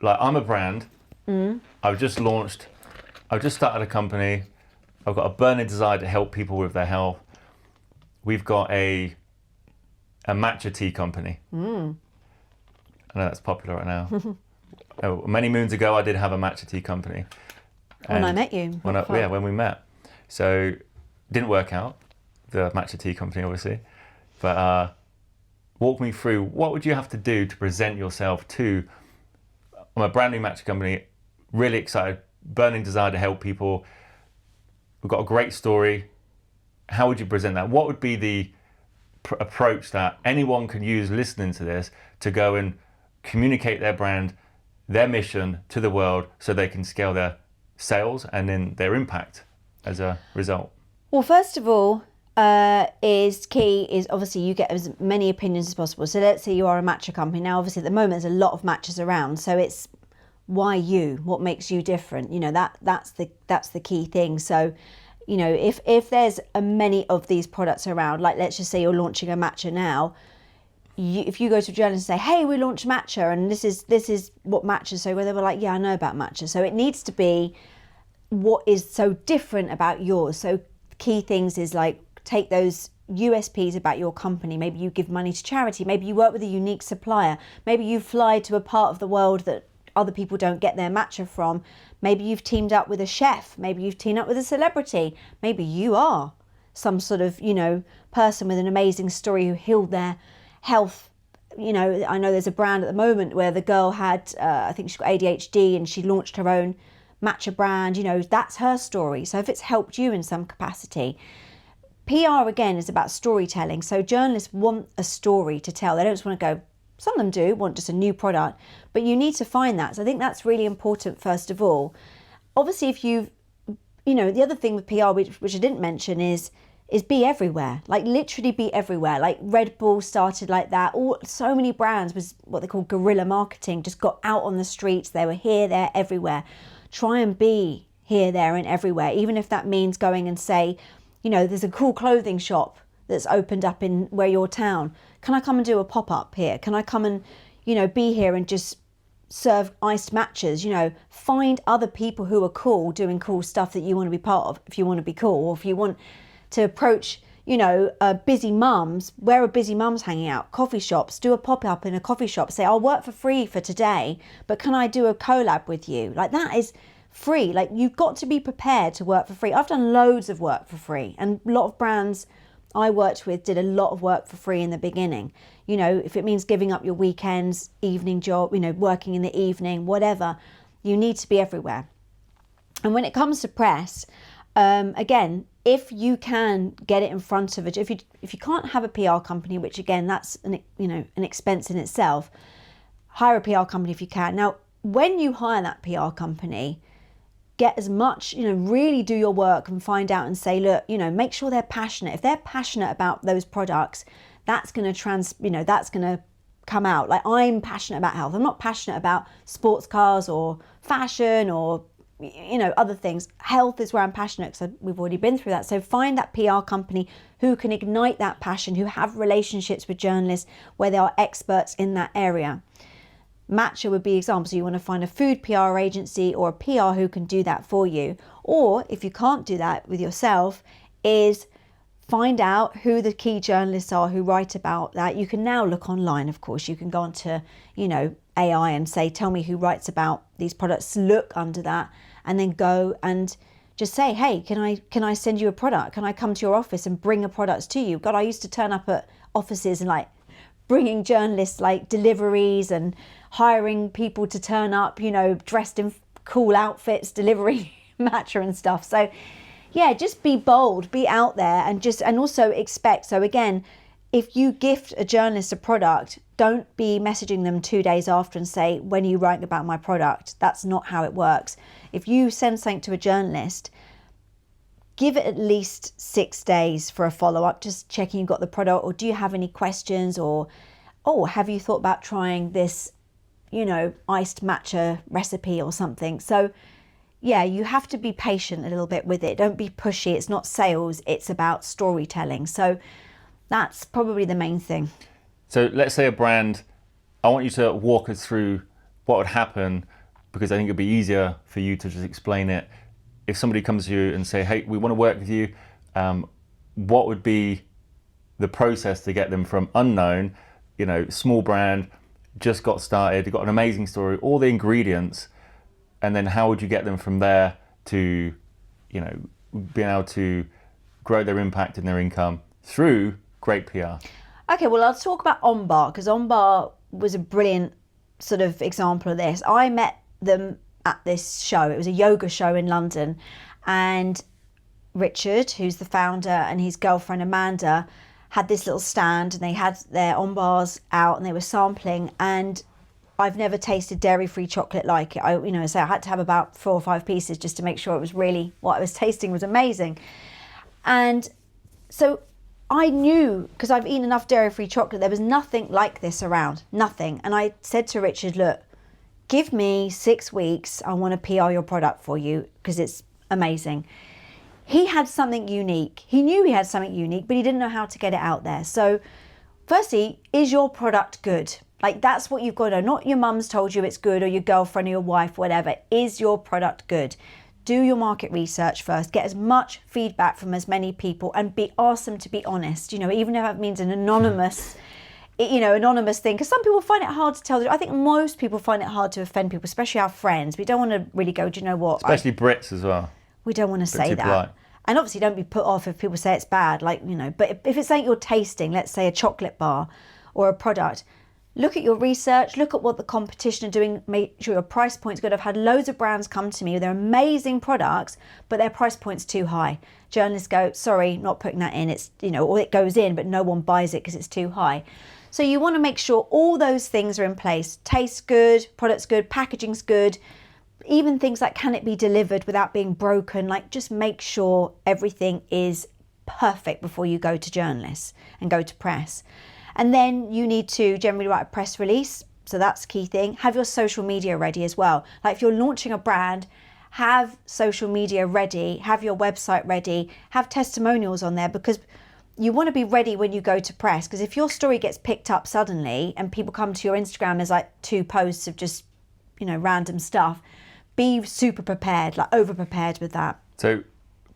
I'm a brand. I've just started a company. I've got a burning desire to help people with their health. We've got a matcha tea company. I know that's popular right now. Many moons ago, I did have a matcha tea company. When I met you. When we met. So didn't work out, the matcha tea company, obviously. But walk me through, what would you have to do to present yourself to, I'm a brand new matcha company, really excited, burning desire to help people. We've got a great story. How would you present that? What would be the approach that anyone can use listening to this to go and communicate their brand, their mission to the world, so they can scale their sales and then their impact as a result? Well, first of all, is obviously you get as many opinions as possible. So let's say you are a matcha company. Now, obviously at the moment there's a lot of matchas around, so it's why you, what makes you different, that's the key thing. So if there's many of these products around, like let's just say you're launching a matcha now, if you go to a journalist and say, hey, we launched matcha and this is what matcha, so where they were like, yeah, I know about matcha. So it needs to be what is so different about yours. So key things is like, take those USPs about your company. Maybe you give money to charity, maybe you work with a unique supplier, maybe you fly to a part of the world that other people don't get their matcha from. Maybe you've teamed up with a chef, maybe you've teamed up with a celebrity, maybe you are some sort of person with an amazing story who healed their health. I know there's a brand at the moment where the girl had I think she's got ADHD and she launched her own matcha brand. That's her story. So if it's helped you in some capacity, PR again is about storytelling. So journalists want a story to tell. They don't just want to go, some of them do want just a new product, but you need to find that. So I think that's really important, first of all. Obviously, if the other thing with PR, which I didn't mention, is be everywhere. Like literally be everywhere. Like Red Bull started like that. So many brands was what they call guerrilla marketing, just got out on the streets. They were here, there, everywhere. Try and be here, there and everywhere, even if that means going and say, there's a cool clothing shop that's opened up in your town. Can I come and do a pop-up here? Can I come and, be here and just serve iced matchas? Find other people who are cool, doing cool stuff that you want to be part of, if you want to be cool, or if you want to approach, busy mums. Where are busy mums hanging out? Coffee shops. Do a pop-up in a coffee shop. Say, I'll work for free for today, but can I do a collab with you? Like that is free. Like you've got to be prepared to work for free. I've done loads of work for free, and a lot of brands I worked with did a lot of work for free in the beginning. If it means giving up your weekends, evening job, working in the evening, whatever, you need to be everywhere. And when it comes to press, again, if you can get it in front of it, if you can't have a PR company, which again, that's an expense in itself, hire a PR company if you can. Now, when you hire that PR company, get as much, really do your work and find out and say, look, make sure they're passionate. If they're passionate about those products, that's going to that's going to come out. Like I'm passionate about health. I'm not passionate about sports cars or fashion or, other things. Health is where I'm passionate, because we've already been through that. So find that PR company who can ignite that passion, who have relationships with journalists where they are experts in that area. Matcha would be examples. So you want to find a food PR agency or a PR who can do that for you. Or if you can't do that with yourself, is find out who the key journalists are who write about that. You can now look online, of course. You can go onto, AI and say, tell me who writes about these products. Look under that and then go and just say, hey, can I send you a product? Can I come to your office and bring a product to you? God, I used to turn up at offices and like bringing journalists like deliveries and hiring people to turn up, dressed in cool outfits, delivering matcha and stuff. So yeah, just be bold, be out there, and also expect. So again, if you gift a journalist a product, don't be messaging them 2 days after and say, when are you writing about my product? That's not how it works. If you send something to a journalist, give it at least 6 days for a follow-up, just checking you've got the product, or do you have any questions, or, oh, have you thought about trying this, iced matcha recipe or something? So yeah, you have to be patient a little bit with it. Don't be pushy. It's not sales, it's about storytelling. So that's probably the main thing. So let's say a brand, I want you to walk us through what would happen, because I think it'd be easier for you to just explain it. If somebody comes to you and say, hey, we want to work with you, what would be the process to get them from unknown, small brand, just got started, got an amazing story, all the ingredients, and then how would you get them from there to, being able to grow their impact and their income through great PR? Okay, well, let's talk about Ombar, because Ombar was a brilliant sort of example of this. I met them at this show. It was a yoga show in London, and Richard, who's the founder, and his girlfriend Amanda had this little stand, and they had their Ombars out and they were sampling, and I've never tasted dairy-free chocolate like it. So I had to have about 4 or 5 pieces just to make sure it was really, what I was tasting was amazing. And so I knew, because I've eaten enough dairy-free chocolate, there was nothing like this around, nothing. And I said to Richard, look, give me 6 weeks. I want to PR your product for you because it's amazing. He had something unique. He knew he had something unique, but he didn't know how to get it out there. So firstly, is your product good? Like, that's what you've got to know. Not your mum's told you it's good, or your girlfriend or your wife, whatever. Is your product good? Do your market research first. Get as much feedback from as many people, and ask them to be honest. Even if that means an anonymous thing. Because some people find it hard to tell. I think most people find it hard to offend people, especially our friends. We don't want to really go, do you know what? Especially Brits as well. We don't want to say that. Polite. And obviously don't be put off if people say it's bad, but if it's something you're tasting, let's say a chocolate bar or a product, look at your research, look at what the competition are doing, make sure your price point's good. I've had loads of brands come to me with their amazing products, but their price point's too high. Journalists go, sorry, not putting that in. It's, or it goes in, but no one buys it because it's too high. So you want to make sure all those things are in place. Tastes good, product's good, packaging's good. Even things like, can it be delivered without being broken? Like, just make sure everything is perfect before you go to journalists and go to press. And then you need to generally write a press release. So that's the key thing. Have your social media ready as well. Like, if you're launching a brand, have social media ready, have your website ready, have testimonials on there, because you want to be ready when you go to press. Because if your story gets picked up suddenly and people come to your Instagram, there's like 2 posts of just, random stuff. Be super prepared, like over prepared with that. So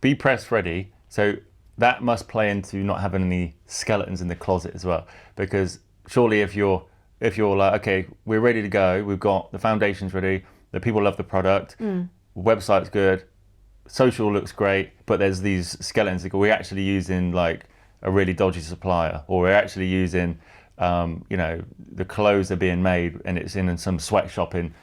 be press ready. So that must play into not having any skeletons in the closet as well. Because surely if you're like, okay, we're ready to go, we've got the foundations ready, the people love the product, website's good, social looks great, but there's these skeletons that we're actually using like a really dodgy supplier, or we're actually using, the clothes are being made and it's in some sweatshop in,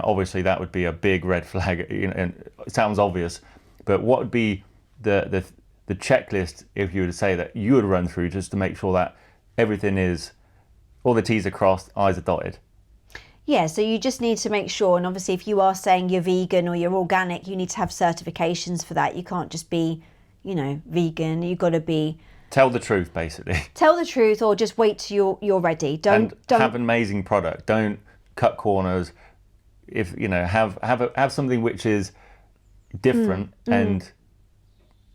obviously that would be a big red flag. And it sounds obvious, but what would be the checklist if you were to say that you would run through just to make sure that everything is, all the T's are crossed, I's are dotted? Yeah, so you just need to make sure, and obviously if you are saying you're vegan or you're organic, you need to have certifications for that. You can't just be, vegan. You've got to be... Tell the truth, basically. Tell the truth, or just wait till you're ready. Don't have an amazing product. Don't cut corners. If have something which is different and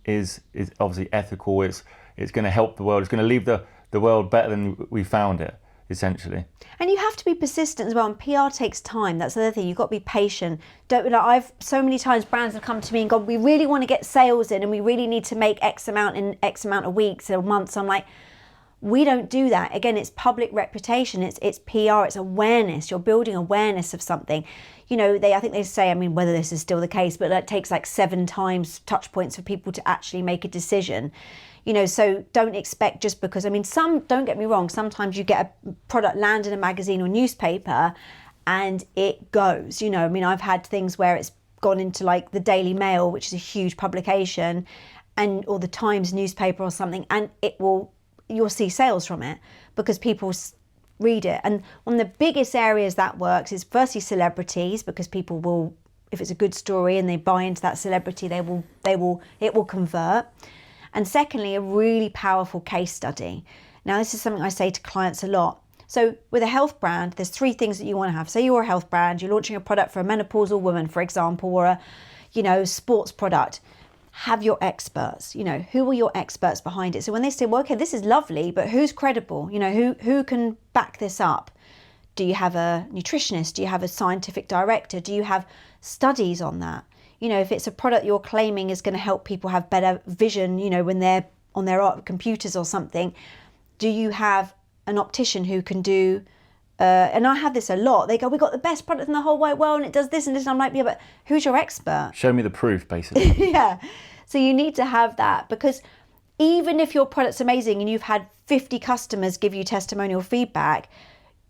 is obviously ethical. It's going to help the world. It's going to leave the world better than we found it. essentially. And you have to be persistent as well. And PR takes time. That's the other thing. You've got to be patient. I've so many times brands have come to me and gone, we really want to get sales in and we really need to make X amount in X amount of weeks or months. I'm like, we don't do that. Again, it's public reputation. It's PR. It's awareness. You're building awareness of something. I think they say, I mean, whether this is still the case, but it takes like 7 times touch points for people to actually make a decision. So don't expect just because, I mean, don't get me wrong, sometimes you get a product land in a magazine or newspaper and it goes, I mean, I've had things where it's gone into like the Daily Mail, which is a huge publication, or the Times newspaper or something, and you'll see sales from it because people read it. And one of the biggest areas that works is firstly celebrities, because people will, if it's a good story and they buy into that celebrity, it will convert. And secondly, a really powerful case study. Now, this is something I say to clients a lot. So with a health brand, there's 3 things that you want to have. Say you're a health brand, you're launching a product for a menopausal woman, for example, or a sports product. Have your experts, who are your experts behind it? So when they say, well, okay, this is lovely, but who's credible? Who can back this up? Do you have a nutritionist? Do you have a scientific director? Do you have studies on that? If it's a product you're claiming is going to help people have better vision, when they're on their computers or something, do you have an optician who can do, and I have this a lot, they go, we've got the best product in the whole wide world and it does this and this, and I'm like, yeah, but who's your expert? Show me the proof, basically. Yeah. So you need to have that, because even if your product's amazing and you've had 50 customers give you testimonial feedback,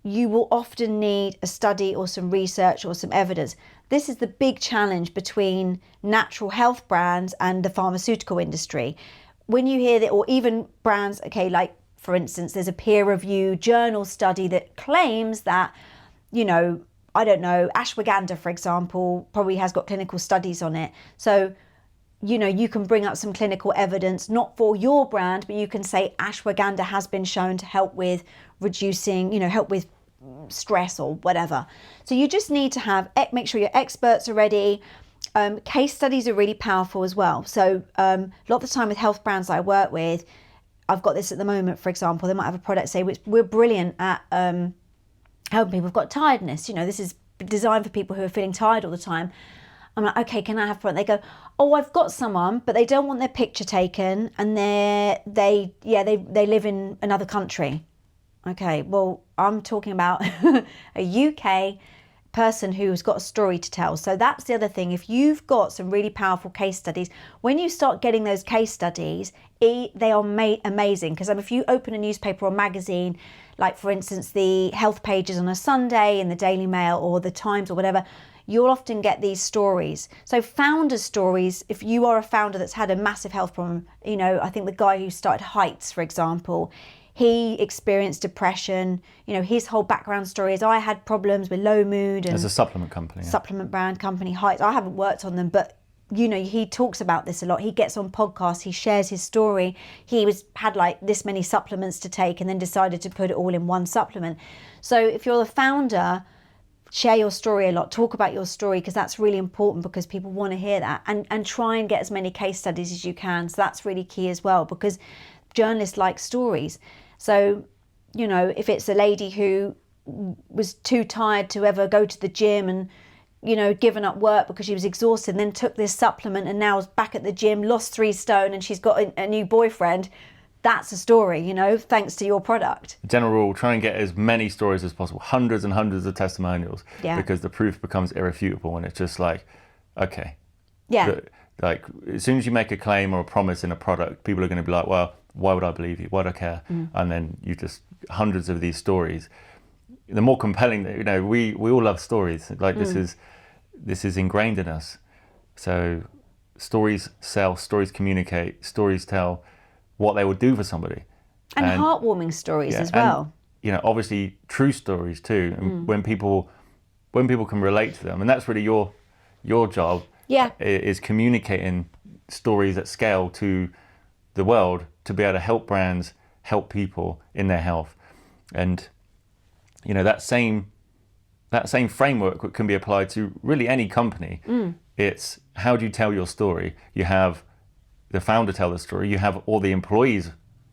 you will often need a study or some research or some evidence. This is the big challenge between natural health brands and the pharmaceutical industry. When you hear that, or even brands, okay, like for instance, there's a peer-reviewed journal study that claims that, I don't know, ashwagandha, for example, probably has got clinical studies on it. So, you can bring up some clinical evidence, not for your brand, but you can say ashwagandha has been shown to help with reducing, help with stress or whatever. So you just need to make sure your experts are ready. Case studies are really powerful as well. So a lot of the time with health brands I work with, I've got this at the moment, for example, they might have a product say, we're brilliant at helping people who've got tiredness. This is designed for people who are feeling tired all the time. I'm like, okay, can I have a product? They go, oh, I've got someone, but they don't want their picture taken and they live in another country. Okay, well, I'm talking about a UK person who's got a story to tell. So that's the other thing. If you've got some really powerful case studies, when you start getting those case studies, they are amazing. Because if you open a newspaper or magazine, like for instance, the health pages on a Sunday in the Daily Mail or the Times or whatever, you'll often get these stories. So founder stories, if you are a founder that's had a massive health problem, I think the guy who started Heights, for example, he experienced depression. His whole background story is I had problems with low mood. And as a supplement company. Supplement brand company, Heights. I haven't worked on them, but he talks about this a lot. He gets on podcasts, he shares his story. He had like this many supplements to take and then decided to put it all in one supplement. So if you're the founder, share your story a lot, talk about your story, because that's really important, because people want to hear that, and try and get as many case studies as you can. So that's really key as well, because journalists like stories. So, if it's a lady who was too tired to ever go to the gym and, given up work because she was exhausted, and then took this supplement and now is back at the gym, lost 3 stone and she's got a new boyfriend, that's a story, thanks to your product. General rule, try and get as many stories as possible, hundreds and hundreds of testimonials, because the proof becomes irrefutable and it's just like, okay. Yeah. Like, as soon as you make a claim or a promise in a product, people are going to be like, well, why would I believe you? Why do I care? And then you just, hundreds of these stories. The more compelling, we all love stories. Like this is ingrained in us. So stories sell, stories communicate, stories tell what they will do for somebody. And heartwarming stories as well. And, obviously true stories too. And when people can relate to them, and that's really your job. Yeah. Is communicating stories at scale to the world to be able to help brands help people in their health. And that same framework can be applied to really any company. It's how do you tell your story? You have the founder tell the story, you have all the employees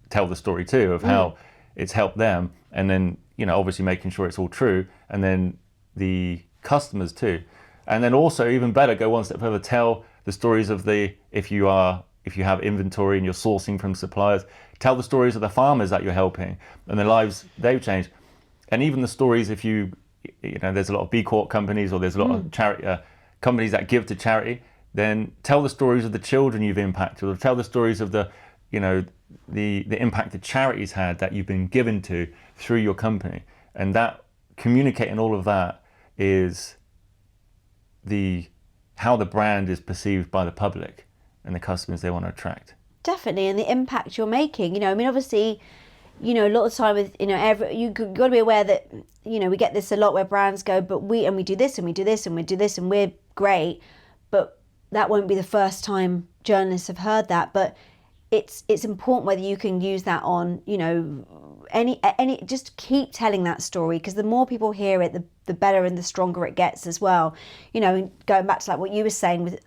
tell the story too of how it's helped them, and then obviously making sure it's all true, and then the customers too. And then also, even better, go one step further, tell the stories of if you have inventory and you're sourcing from suppliers, tell the stories of the farmers that you're helping and the lives they've changed. And even the stories, if there's a lot of B Corp companies, or there's a lot of charity companies that give to charity, then tell the stories of the children you've impacted, or tell the stories of the impact that charities had that you've been given to through your company. And that, communicating all of that, is how the brand is perceived by the public and the customers they want to attract. Definitely, and the impact you're making. Obviously, a lot of the time with you've got to be aware that we get this a lot where brands go, but we do this and we do this and we do this and we're great, but that won't be the first time journalists have heard that. But it's important whether you can use that on any just keep telling that story, because the more people hear it, the better and the stronger it gets as well. Going back to like what you were saying with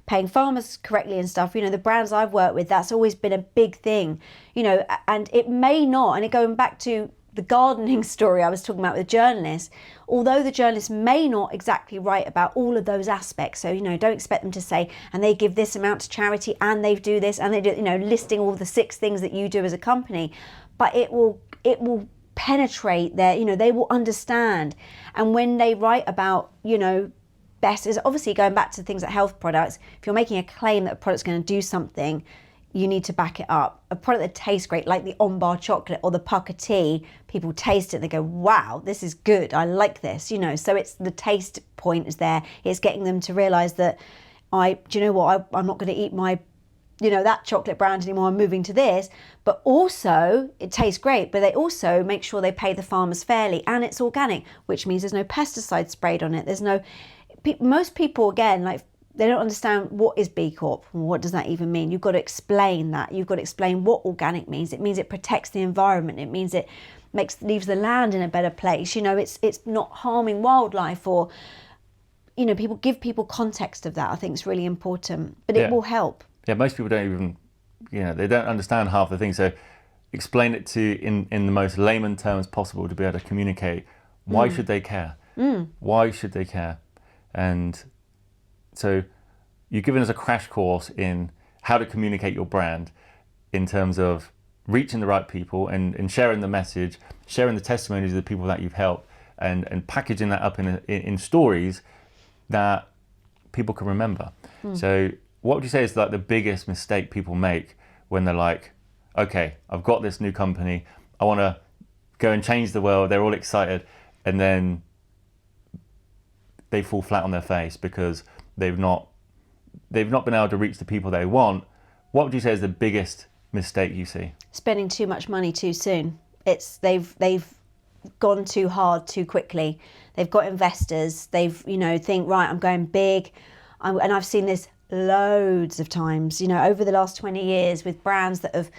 paying farmers correctly and stuff, the brands I've worked with, that's always been a big thing, and it may not, and going back to the gardening story I was talking about with journalists, although the journalists may not exactly write about all of those aspects, so don't expect them to say, and they give this amount to charity and they do this and they do, listing all the 6 things that you do as a company, but it will penetrate their, they will understand. And when they write about, best, is obviously going back to things like health products. If you're making a claim that a product's going to do something, you need to back it up. A product that tastes great, like the Ombar Chocolate or the Pukka Tea, people taste it and they go, wow, this is good, I like this, so it's the taste point is there. It's getting them to realise that I'm not going to eat my that chocolate brand anymore, I'm moving to this. But also it tastes great, but they also make sure they pay the farmers fairly, and it's organic, which means there's no pesticides sprayed on it. Most people, again, like, they don't understand what is B Corp and what does that even mean. You've got to explain that. You've got to explain what organic means. It means it protects the environment. It means it leaves the land in a better place. It's not harming wildlife, or people give people context of that. I think it's really important, but it will help. Yeah, most people don't even, they don't understand half the things. So explain it in the most layman terms possible to be able to communicate. Why should they care? Why should they care? And so you've given us a crash course in how to communicate your brand in terms of reaching the right people and sharing the message, sharing the testimonies of the people that you've helped, and packaging that up in stories that people can remember. So what would you say is like the biggest mistake people make when they're like, okay, I've got this new company, I want to go and change the world, they're all excited, and then they fall flat on their face because they've not been able to reach the people they want? What would you say is the biggest mistake you see? Spending too much money too soon. They've gone too hard too quickly. They've got investors. They've think, right, I'm going big, and I've seen this loads of times, over the last 20 years with brands that have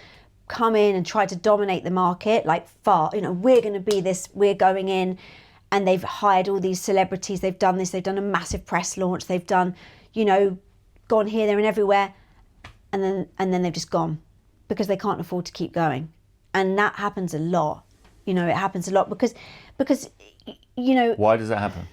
come in and tried to dominate the market, like we're going to be this, we're going in, and they've hired all these celebrities, they've done this, they've done a massive press launch, they've done, gone here, there and everywhere, and then they've just gone because they can't afford to keep going. And that happens a lot. It happens a lot because Why does that happen?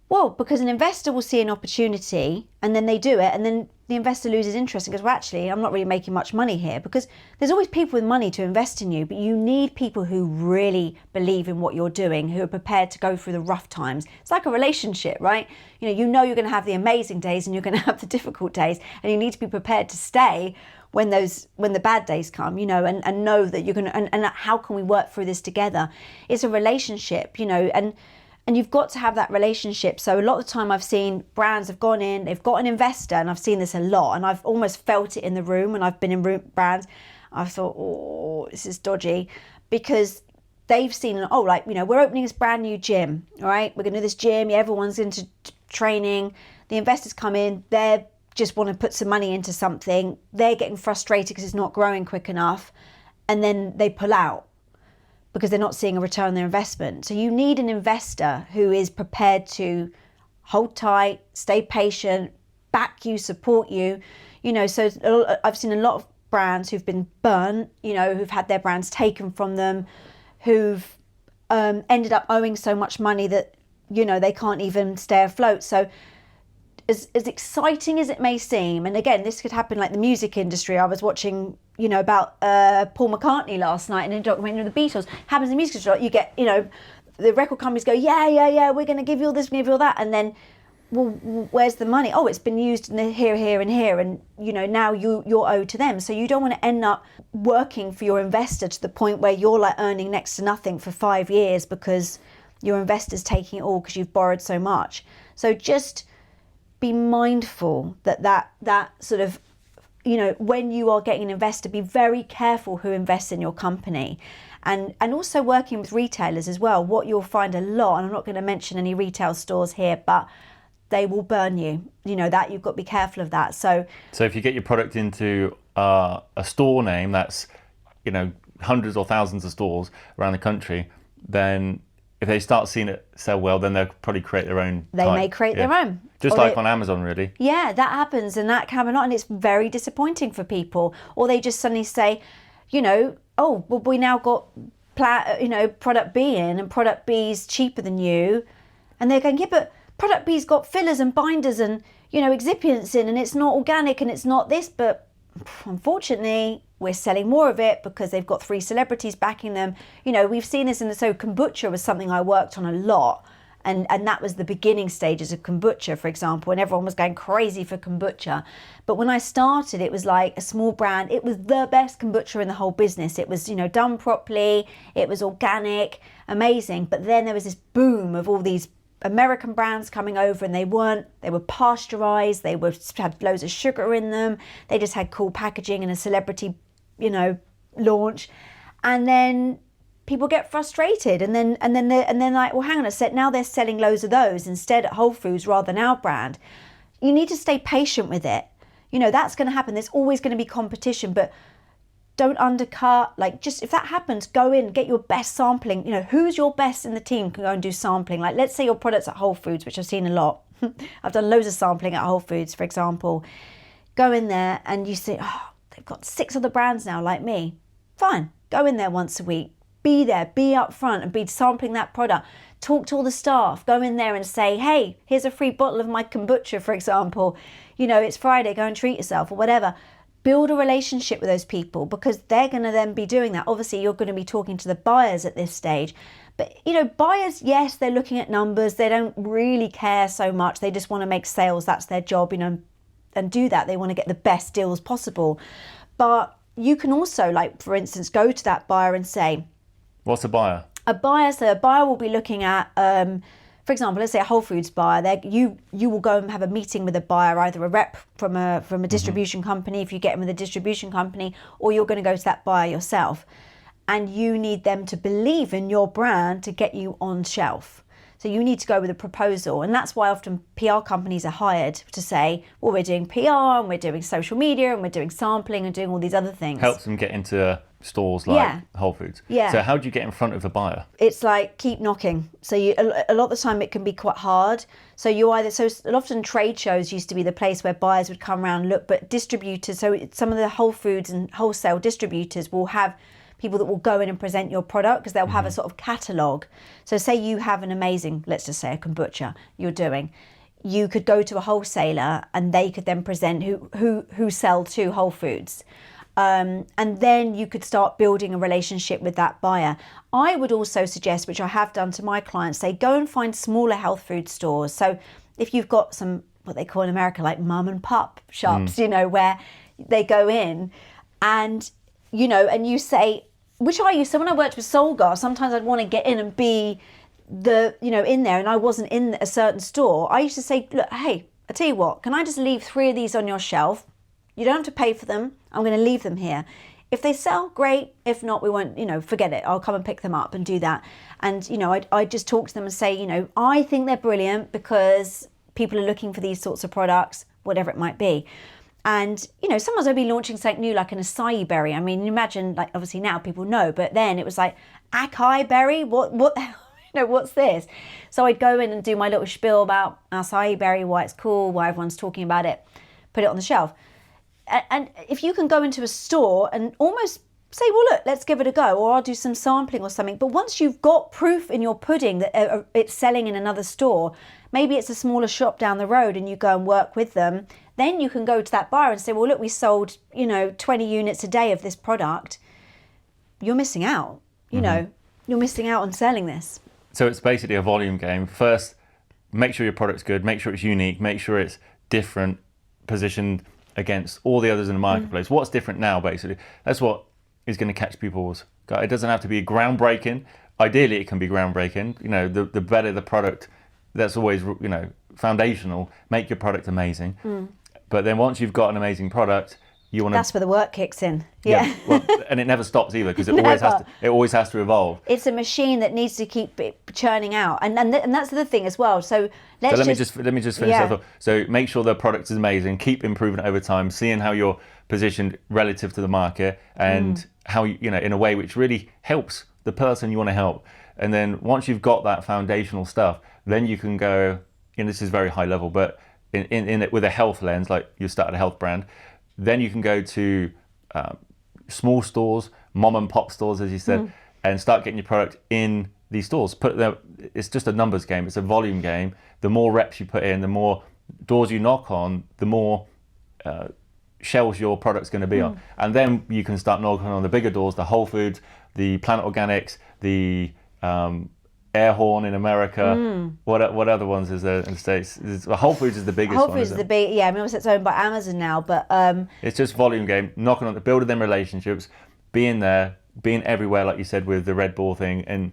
Well, because an investor will see an opportunity and then they do it, and then the investor loses interest and goes, well, actually, I'm not really making much money here, because there's always people with money to invest in you, but you need people who really believe in what you're doing, who are prepared to go through the rough times. It's like a relationship, right? You're going to have the amazing days and you're going to have the difficult days, and you need to be prepared to stay when the bad days come, and know that you're going to, and how can we work through this together? It's a relationship, and you've got to have that relationship. So a lot of the time I've seen brands have gone in, they've got an investor, and I've seen this a lot, and I've almost felt it in the room when I've been in brands. I've thought, oh, this is dodgy, because they've seen, we're opening this brand new gym, all right? We're going to do this gym, everyone's into training. The investors come in, they just want to put some money into something. They're getting frustrated because it's not growing quick enough, and then they pull out because they're not seeing a return on their investment. So you need an investor who is prepared to hold tight, stay patient, back you, support you. So I've seen a lot of brands who've been burnt, who've had their brands taken from them, who've ended up owing so much money that, they can't even stay afloat. So as exciting as it may seem, and again, this could happen like the music industry. I was watching, about Paul McCartney last night in a documentary of the Beatles. Happens in the music industry, you get, the record companies go, yeah, we're going to give you all this, give you all that, and then, well, where's the money? Oh, it's been used in here, and here, and now you're owed to them. So you don't want to end up working for your investor to the point where you're like earning next to nothing for 5 years because your investor's taking it all because you've borrowed so much. So just be mindful that sort of, when you are getting an investor, be very careful who invests in your company. And also working with retailers as well. What you'll find a lot, and I'm not going to mention any retail stores here, but they will burn you. That you've got to be careful of that. So if you get your product into a store name that's, hundreds or thousands of stores around the country, then if they start seeing it sell well, then they'll probably create their own. They may create their own. Just like on Amazon, really. Yeah, that happens, and that can happen a lot, and it's very disappointing for people. Or they just suddenly say, oh, well, we now got product B in, and product B's cheaper than you, and they're going, yeah, but product B's got fillers and binders and excipients in, and it's not organic and it's not this, but unfortunately we're selling more of it because they've got 3 celebrities backing them. We've seen this so kombucha was something I worked on a lot, and that was the beginning stages of kombucha, for example, and everyone was going crazy for kombucha. But when I started, it was like a small brand. It was the best kombucha in the whole business. It was done properly, it was organic, amazing. But then there was this boom of all these American brands coming over, and they were pasteurized, they had loads of sugar in them, they just had cool packaging and a celebrity launch, and then people get frustrated, and then they're like, well, hang on a sec, now they're selling loads of those instead at Whole Foods rather than our brand. You need to stay patient with it. That's going to happen. There's always going to be competition, but don't undercut. Like, just if that happens, go in, get your best sampling. Who's your best in the team can go and do sampling. Like, let's say your product's at Whole Foods, which I've seen a lot. I've done loads of sampling at Whole Foods, for example. Go in there and you say, oh, they've got 6 other brands now like me. Fine, go in there once a week. Be there, be up front and be sampling that product. Talk to all the staff. Go in there and say, hey, here's a free bottle of my kombucha, for example. It's Friday, go and treat yourself or whatever. Build a relationship with those people, because they're going to then be doing that. Obviously, you're going to be talking to the buyers at this stage. But, buyers, yes, they're looking at numbers. They don't really care so much. They just want to make sales. That's their job, and do that. They want to get the best deals possible. But you can also, like, for instance, go to that buyer and say... What's a buyer? A buyer will be looking at... for example, let's say a Whole Foods buyer, you will go and have a meeting with a buyer, either a rep from a distribution company, if you get them with a distribution company, or you're going to go to that buyer yourself. And you need them to believe in your brand to get you on shelf. So you need to go with a proposal. And that's why often PR companies are hired to say, well, we're doing PR and we're doing social media and we're doing sampling and doing all these other things. Helps them get into stores like Whole Foods. Yeah. So how do you get in front of the buyer? It's like keep knocking. So a lot of the time it can be quite hard. So often trade shows used to be the place where buyers would come around and look, but distributors, so some of the Whole Foods and wholesale distributors will have people that will go in and present your product, because they'll have a sort of catalogue. So say you have an amazing, let's just say a kombucha you're doing. You could go to a wholesaler and they could then present who sell to Whole Foods. And then you could start building a relationship with that buyer. I would also suggest, which I have done to my clients, say go and find smaller health food stores. So if you've got some, what they call in America, like mum and pup shops, where they go in and, and you say, which I used to, when I worked with Solgar, sometimes I'd want to get in and be in there, and I wasn't in a certain store. I used to say, look, hey, I tell you what, can I just leave 3 of these on your shelf? You don't have to pay for them. I'm going to leave them here. If they sell, great. If not, we won't, forget it. I'll come and pick them up and do that. And, I'd just talk to them and say, I think they're brilliant because people are looking for these sorts of products, whatever it might be. And, sometimes I'd be launching something new, like an acai berry. I mean, imagine, like, obviously now people know, but then it was like, acai berry? What the hell? What's this? So I'd go in and do my little spiel about acai berry, why it's cool, why everyone's talking about it, put it on the shelf. And if you can go into a store and almost say, well, look, let's give it a go, or I'll do some sampling or something. But once you've got proof in your pudding that it's selling in another store, maybe it's a smaller shop down the road and you go and work with them, then you can go to that buyer and say, well, look, we sold, 20 units a day of this product. You're missing out, you're missing out on selling this. So it's basically a volume game. First, make sure your product's good, make sure it's unique, make sure it's different, positioned against all the others in the marketplace. What's different now, basically? That's what is going to catch people's. It doesn't have to be groundbreaking. Ideally, it can be groundbreaking. The better the product, that's always foundational. Make your product amazing. But then once you've got an amazing product, you want to. That's where the work kicks in. Yeah. Well, and it never stops either, because it always has to evolve. It's a machine that needs to keep churning out, and that's the thing as well. So let me just finish that thought. So make sure the product is amazing. Keep improving it over time, seeing how you're positioned relative to the market, and how in a way which really helps the person you want to help. And then once you've got that foundational stuff, then you can go. This is very high level, but in it with a health lens, like you started a health brand, then you can go to small stores, mom and pop stores, as you said, and start getting your product in these stores. It's just a numbers game. It's a volume game. The more reps you put in, the more doors you knock on, the more shelves your product's going to be on. And then you can start knocking on the bigger doors, the Whole Foods, the Planet Organics, the Air Horn in America. What other ones is there in the States? Whole Foods is the biggest one. Whole Foods is the big, yeah. I mean, obviously it's owned by Amazon now, but it's just volume game, knocking on, building them relationships, being there, being everywhere, like you said with the Red Bull thing, and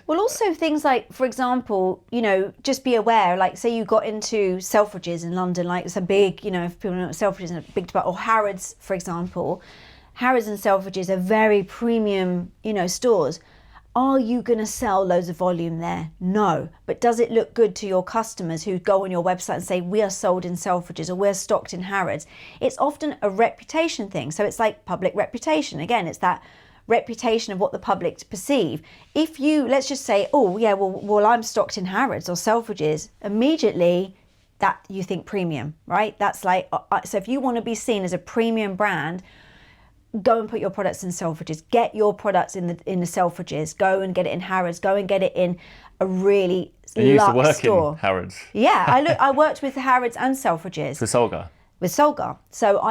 well, also things like, for example, just be aware. Like, say you got into Selfridges in London, like it's a big, if people know what Selfridges is, a big debate, or Harrods, for example. Harrods and Selfridges are very premium, stores. Are you going to sell loads of volume there? No. But does it look good to your customers who go on your website and say, we are sold in Selfridges or we're stocked in Harrods? It's often a reputation thing. So it's like public reputation. Again, it's that reputation of what the public perceive. If you, let's just say, oh, yeah, well, I'm stocked in Harrods or Selfridges, immediately that you think premium, right? That's like, so if you want to be seen as a premium brand, go and put your products in Selfridges. Get your products in the Selfridges. Go and get it in Harrods. Go and get it in a really luxe store. In Harrods. Yeah, I worked with Harrods and Selfridges. With Solgar. With Solgar. So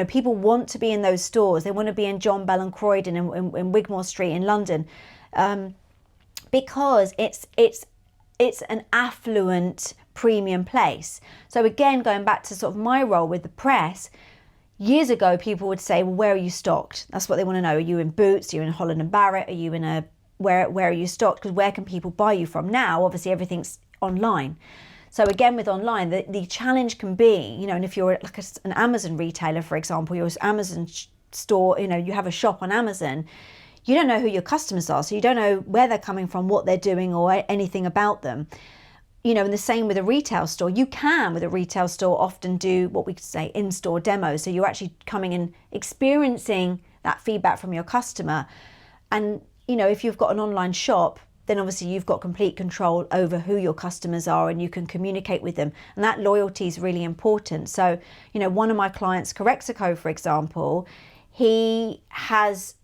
people want to be in those stores. They want to be in John Bell and Croydon and in Wigmore Street in London, because it's an affluent premium place. So again, going back to sort of my role with the press. Years ago, people would say, well, where are you stocked? That's what they want to know. Are you in Boots? Are you in Holland & Barrett? Are you in where are you stocked? Because where can people buy you from? Now, obviously, everything's online. So again, with online, the challenge can be, and if you're like an Amazon retailer, for example, your Amazon store, you have a shop on Amazon, you don't know who your customers are. So you don't know where they're coming from, what they're doing, or anything about them. And the same with a retail store. You can, with a retail store, often do what we could say in-store demos. So you're actually coming and experiencing that feedback from your customer. And, if you've got an online shop, then obviously you've got complete control over who your customers are and you can communicate with them. And that loyalty is really important. So, one of my clients, Corexico, for example, he has,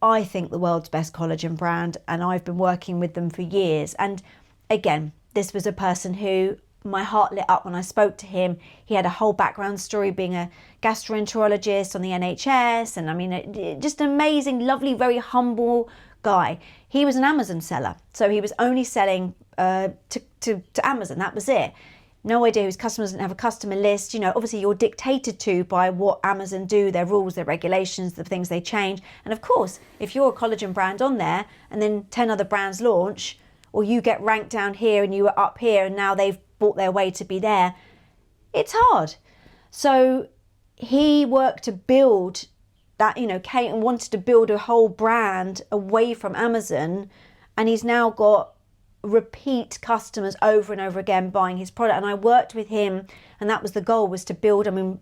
I think, the world's best collagen brand. And I've been working with them for years. And again, this was a person who my heart lit up when I spoke to him. He had a whole background story being a gastroenterologist on the NHS. And I mean, just an amazing, lovely, very humble guy. He was an Amazon seller. So he was only selling to Amazon. That was it. No idea whose customers, didn't have a customer list. Obviously you're dictated to by what Amazon do, their rules, their regulations, the things they change. And of course, if you're a collagen brand on there and then 10 other brands launch, or you get ranked down here and you were up here and now they've bought their way to be there, it's hard. So he worked to build that, Kate, and wanted to build a whole brand away from Amazon, and he's now got repeat customers over and over again buying his product. And I worked with him, and that was the goal, was to building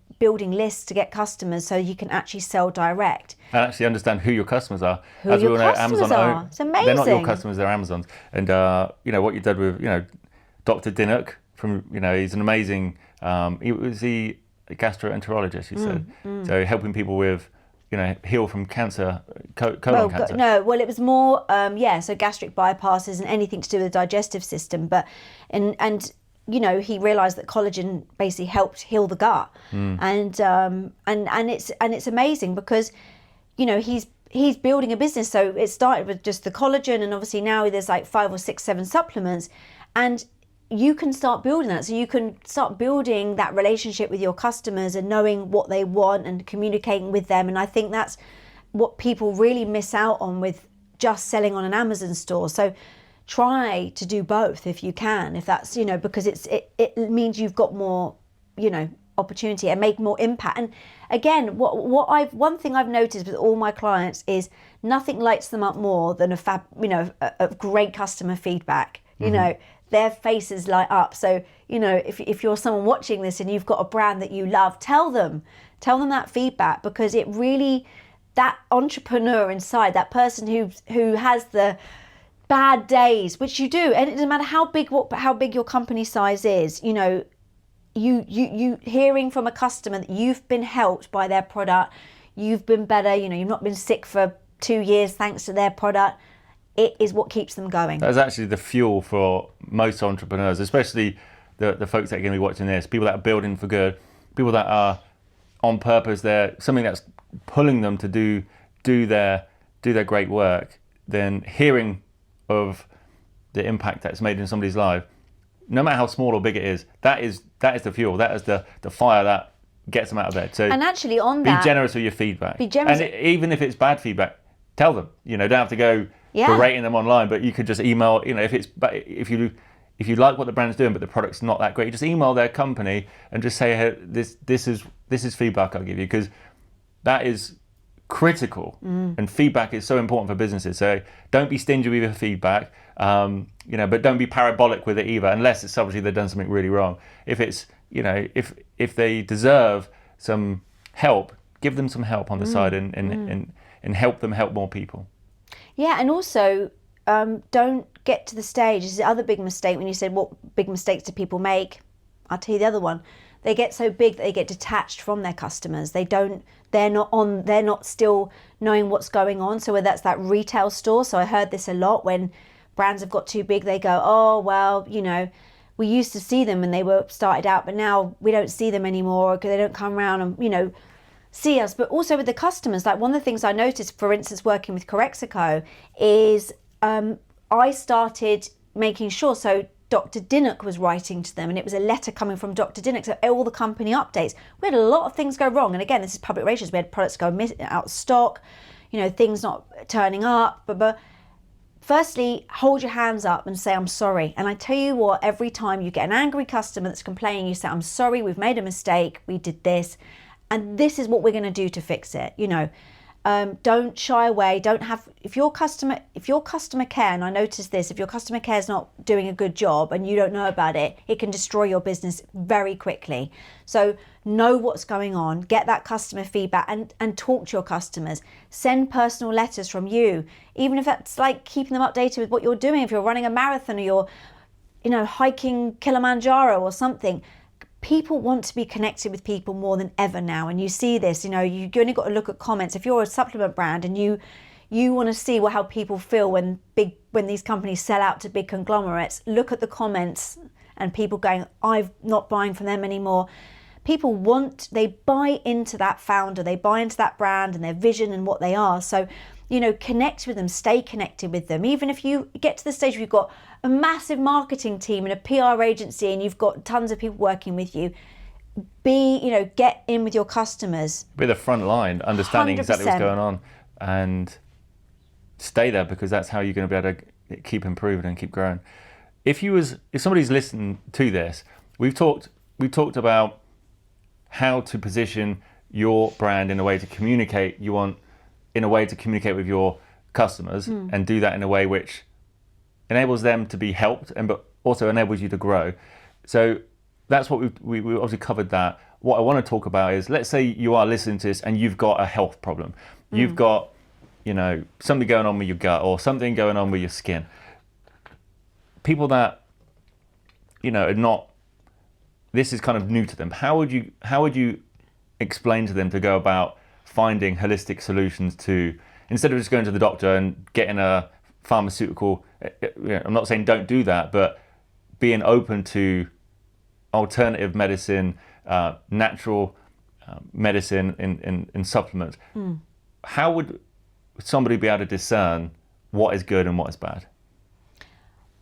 lists to get customers so you can actually sell direct. And actually understand who your customers are. As your customers are. It's amazing. They're not your customers, they're Amazon's. And, what you did with, Dr. Dinnock from, he's an amazing, gastroenterologist, you said. So helping people with, heal from cancer, colon cancer. Well, it was more, so gastric bypasses and anything to do with the digestive system. But, and he realised that collagen basically helped heal the gut. And it's amazing because, he's building a business. So it started with just the collagen, and obviously now there's like 5 or 6, 7 supplements, and you can start building that. So you can start building that relationship with your customers and knowing what they want and communicating with them. And I think that's what people really miss out on with just selling on an Amazon store. So try to do both if you can, if that's, because it means you've got more, opportunity and make more impact. And again, one thing I've noticed with all my clients is nothing lights them up more than a great customer feedback. Their faces light up. So, if you're someone watching this and you've got a brand that you love, tell them that feedback, because it really, that entrepreneur inside, that person who has the bad days, which you do, and it doesn't matter how big your company size is, you hearing from a customer that you've been helped by their product, you've been better, you've not been sick for 2 years thanks to their product. It is what keeps them going. That's actually the fuel for most entrepreneurs, especially the folks that are going to be watching this, people that are building for good, people that are on purpose, they're something that's pulling them to do their great work. Then hearing of the impact that's made in somebody's life, no matter how small or big it is, that is the fuel, that is the fire that gets them out of bed. So, and actually on that, be generous with your feedback. Be generous. And even if it's bad feedback, tell them. Don't have to go berating them online, but you could just email. If you like what the brand's doing, but the product's not that great, you just email their company and just say, hey, this is feedback I'll give you, because that is critical, and feedback is so important for businesses. So don't be stingy with your feedback, but don't be parabolic with it either, unless it's obviously they've done something really wrong. If it's, if they deserve some help, give them some help on the side, and help them help more people. Yeah, and also don't get to the stage. This is the other big mistake. When you said what big mistakes do people make, I'll tell you the other one. They get so big that they get detached from their customers. They're not still knowing what's going on. So whether that's that retail store. So I heard this a lot when brands have got too big, they go, oh, well, we used to see them when they were started out, but now we don't see them anymore because they don't come around and, see us. But also with the customers, like one of the things I noticed, for instance, working with Corexico is I started making sure, so Dr. Dinnock was writing to them, and it was a letter coming from Dr. Dinnock, so all the company updates. We had a lot of things go wrong, and again, this is public relations. We had products go out of stock, things not turning up. But firstly, hold your hands up and say, I'm sorry. And I tell you what, every time you get an angry customer that's complaining, you say, I'm sorry, we've made a mistake, we did this, and this is what we're going to do to fix it. Don't shy away. If your customer care, and I noticed this, if your customer care is not doing a good job and you don't know about it, it can destroy your business very quickly. So know what's going on, get that customer feedback, and talk to your customers. Send personal letters from you, even if that's like keeping them updated with what you're doing. If you're running a marathon or you're, hiking Kilimanjaro or something. People want to be connected with people more than ever now, and you see this. You only got to look at comments. If you're a supplement brand and you want to see how people feel when these companies sell out to big conglomerates, look at the comments and people going, I'm not buying from them anymore. People they buy into that founder, they buy into that brand and their vision and what they are. So, connect with them, stay connected with them. Even if you get to the stage where you've got a massive marketing team and a PR agency and you've got tons of people working with you, get in with your customers. Be the front line, understanding 100%. Exactly what's going on, and stay there, because that's how you're going to be able to keep improving and keep growing. If somebody's listening to this, we've talked about how to position your brand in a way to communicate. You want in a way to communicate with your customers and do that in a way which enables them to be helped but also enables you to grow. So that's what we obviously covered that. What I want to talk about is, let's say you are listening to this and you've got a health problem. You've got, something going on with your gut or something going on with your skin. People that, are not this is kind of new to them. How would you explain to them to go about finding holistic solutions to, instead of just going to the doctor and getting a pharmaceutical, I'm not saying don't do that, but being open to alternative medicine, natural medicine in supplements. How would somebody be able to discern what is good and what is bad?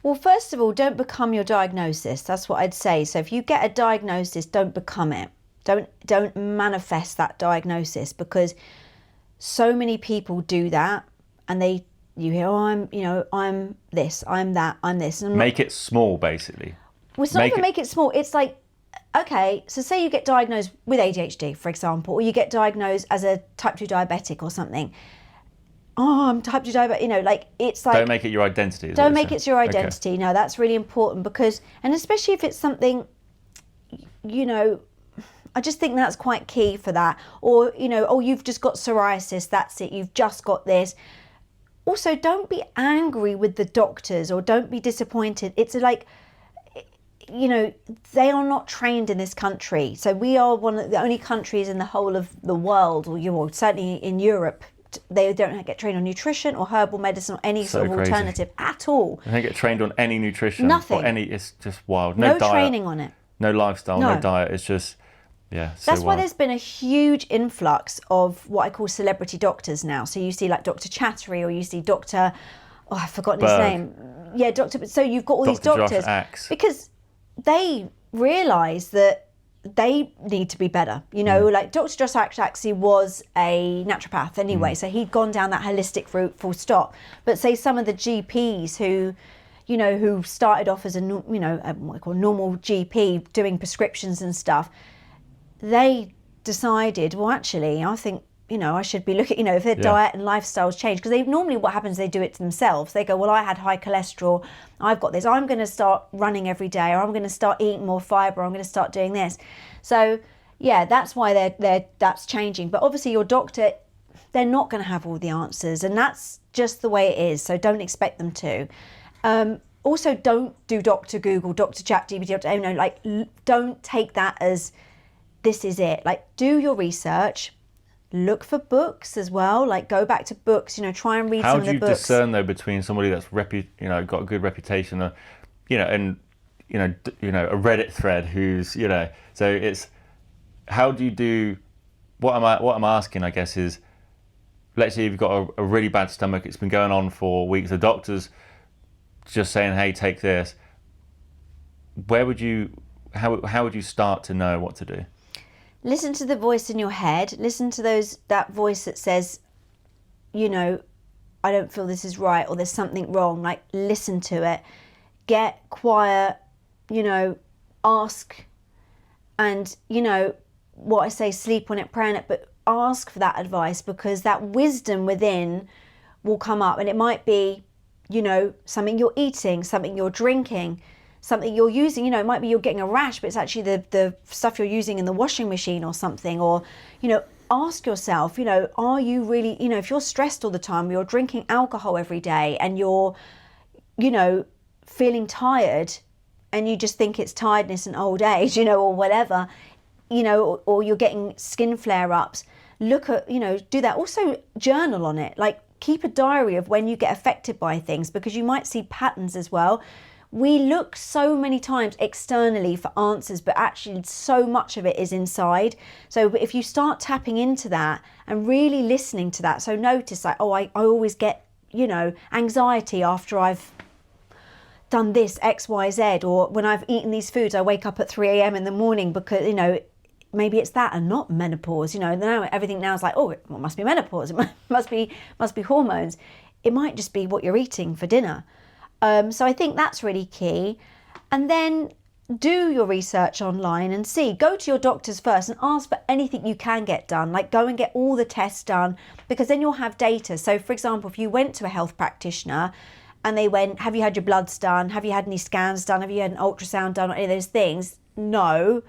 Well, first of all, don't become your diagnosis. That's what I'd say. So if you get a diagnosis, don't become it. Don't manifest that diagnosis, because so many people do that, and you hear, oh, I'm this, I'm that, I'm this. And make it small, basically. Well, it's not even make it small. It's like, okay, so say you get diagnosed with ADHD, for example, or you get diagnosed as a type 2 diabetic or something. Oh, I'm type 2 diabetic, like, it's like... Don't make it your identity. Don't make it your identity. Okay. No, that's really important, because, and especially if it's something, I just think that's quite key for that. Or, oh, you've just got psoriasis, that's it, you've just got this. Also, don't be angry with the doctors, or don't be disappointed. It's like, they are not trained in this country. So we are one of the only countries in the whole of the world, or certainly in Europe, they don't get trained on nutrition or herbal medicine or any sort of alternative at all. They don't get trained on any nutrition. Nothing. Or it's just wild. No diet, training on it. No lifestyle, no diet. It's just, yeah. That's why there's been a huge influx of what I call celebrity doctors now. So you see like Dr. Chattery, or you see Dr. Oh, I've forgotten his name. Yeah, Dr. So you've got all these doctors. Because they realise that they need to be better. Like Dr. Josh Axe actually was a naturopath anyway, so he'd gone down that holistic route, full stop. But say some of the GPs who started off as what I call normal GP doing prescriptions and stuff, they decided, well, actually, I think, I should be looking, if their diet and lifestyles change, because normally what happens, they do it to themselves. They go, well, I had high cholesterol, I've got this, I'm going to start running every day, or I'm going to start eating more fibre, or I'm going to start doing this. So, yeah, that's why that's changing. But obviously your doctor, they're not going to have all the answers, and that's just the way it is. So don't expect them to. Also, don't do Dr. Google, Dr. ChatGPT, don't take that as this is it. Like, do your research. Look for books as well. Like, go back to books. Try and read some of the books. How do you discern though between somebody that's got a good reputation, and a Reddit thread who's So it's, how do you do? What I'm asking, I guess, is, let's say you've got a really bad stomach. It's been going on for weeks. The doctor's just saying, "Hey, take this." How would you start to know what to do? Listen to the voice in your head. Listen to that voice that says, I don't feel this is right, or there's something wrong. Like, listen to it. Get quiet, ask. And, what I say, sleep on it, pray on it, but ask for that advice, because that wisdom within will come up. And it might be, something you're eating, something you're drinking, something you're using, it might be you're getting a rash, but it's actually the stuff you're using in the washing machine or something. Or, ask yourself, are you really, if you're stressed all the time, you're drinking alcohol every day, and you're, feeling tired, and you just think it's tiredness and old age, or whatever, or you're getting skin flare-ups, look at, do that. Also journal on it. Like, keep a diary of when you get affected by things, because you might see patterns as well. We look so many times externally for answers, but actually so much of it is inside. So if you start tapping into that and really listening to that, so notice like, oh, I always get, anxiety after I've done this X, Y, Z, or when I've eaten these foods, I wake up at 3 a.m. in the morning because, maybe it's that and not menopause. Now everything now is like, oh, it must be menopause. It must be hormones. It might just be what you're eating for dinner. So I think that's really key. And then do your research online and go to your doctors first and ask for anything you can get done. Like, go and get all the tests done, because then you'll have data. So for example, if you went to a health practitioner and they went, have you had your bloods done? Have you had any scans done? Have you had an ultrasound done? Or any of those things? No.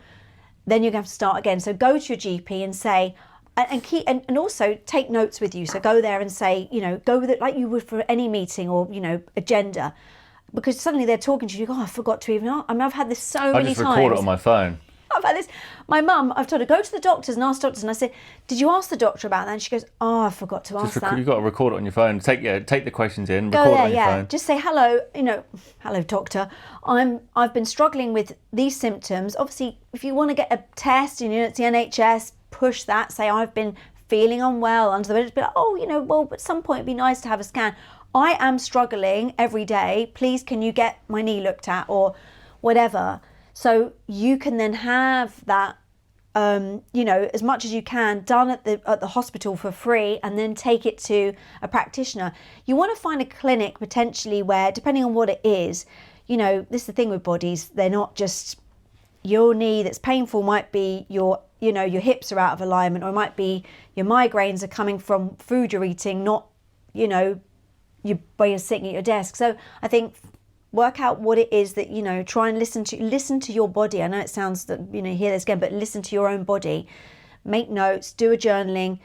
Then you're going to have to start again. So go to your GP and say, and also take notes with you. So go there and say, go with it like you would for any meeting or, agenda. Because suddenly they're talking to you, oh, I forgot to even, I've had this so many times. I just record it on my phone. I've had this. My mum, I've told her, go to the doctors and ask doctors. And I said, did you ask the doctor about that? And she goes, oh, I forgot to ask that. You've got to record it on your phone. Take the questions in, Go record there, it on your phone. Just say, hello, hello, doctor. I've been struggling with these symptoms. Obviously, if you want to get a test, it's the NHS, push that. Say, I've been feeling unwell under the bed. Be like, well, at some point it'd be nice to have a scan. I am struggling every day. Please, can you get my knee looked at or whatever? So you can then have that, as much as you can done at the hospital for free, and then take it to a practitioner. You want to find a clinic potentially where, depending on what it is, this is the thing with bodies, they're not just your knee that's painful, might be your hips are out of alignment, or it might be your migraines are coming from food you're eating, not, where you're sitting at your desk. So I think work out what it is that, try and listen to your body. I know it sounds that, hear this again, but listen to your own body, make notes, do a journaling,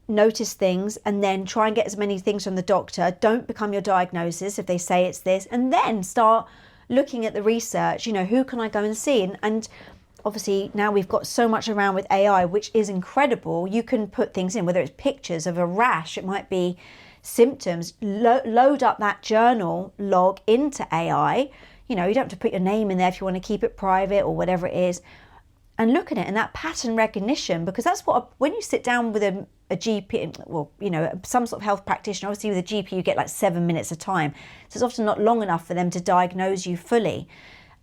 notice things, and then try and get as many things from the doctor. Don't become your diagnosis if they say it's this, and then start looking at the research, who can I go and see? And obviously now we've got so much around with AI, which is incredible. You can put things in, whether it's pictures of a rash, it might be symptoms, load up that journal log into AI. You don't have to put your name in there if you want to keep it private or whatever it is, and look at it, and that pattern recognition, because that's what, when you sit down with a GP, well, some sort of health practitioner, obviously with a GP you get like 7 minutes of time, so it's often not long enough for them to diagnose you fully.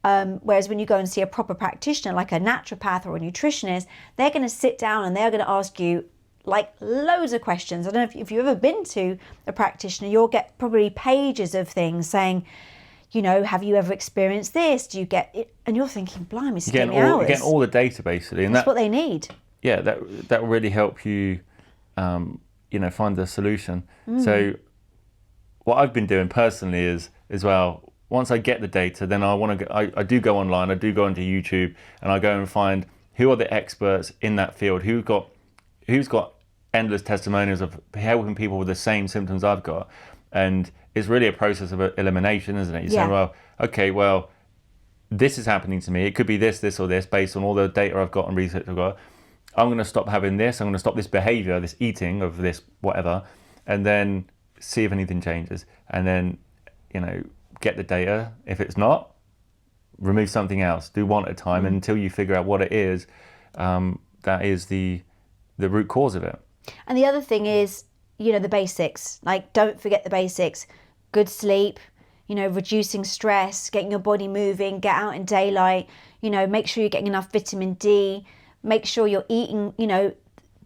Whereas when you go and see a proper practitioner like a naturopath or a nutritionist, they're going to sit down and they're going to ask you like loads of questions. I don't know if you've ever been to a practitioner, you'll get probably pages of things saying, have you ever experienced this? Do you get it? And you're thinking, blimey, it's taking me hours. You're getting all the data basically. And that's what they need. Yeah, that will really help you, find the solution. So what I've been doing personally is, as well, once I get the data, then I do go online, I do go onto YouTube, and I go and find who are the experts in that field, who's got endless testimonials of helping people with the same symptoms I've got. And it's really a process of elimination, isn't it? You say, well, this is happening to me. It could be this, or this, based on all the data I've got and research I've got. I'm going to stop having this. I'm going to stop this behavior, this eating of this, whatever, and then see if anything changes. And then, get the data. If it's not, remove something else. Do one at a time until you figure out what it is. That is the root cause of it. And the other thing is, the basics. Like, don't forget the basics. Good sleep, reducing stress, getting your body moving, get out in daylight, make sure you're getting enough vitamin D, make sure you're eating,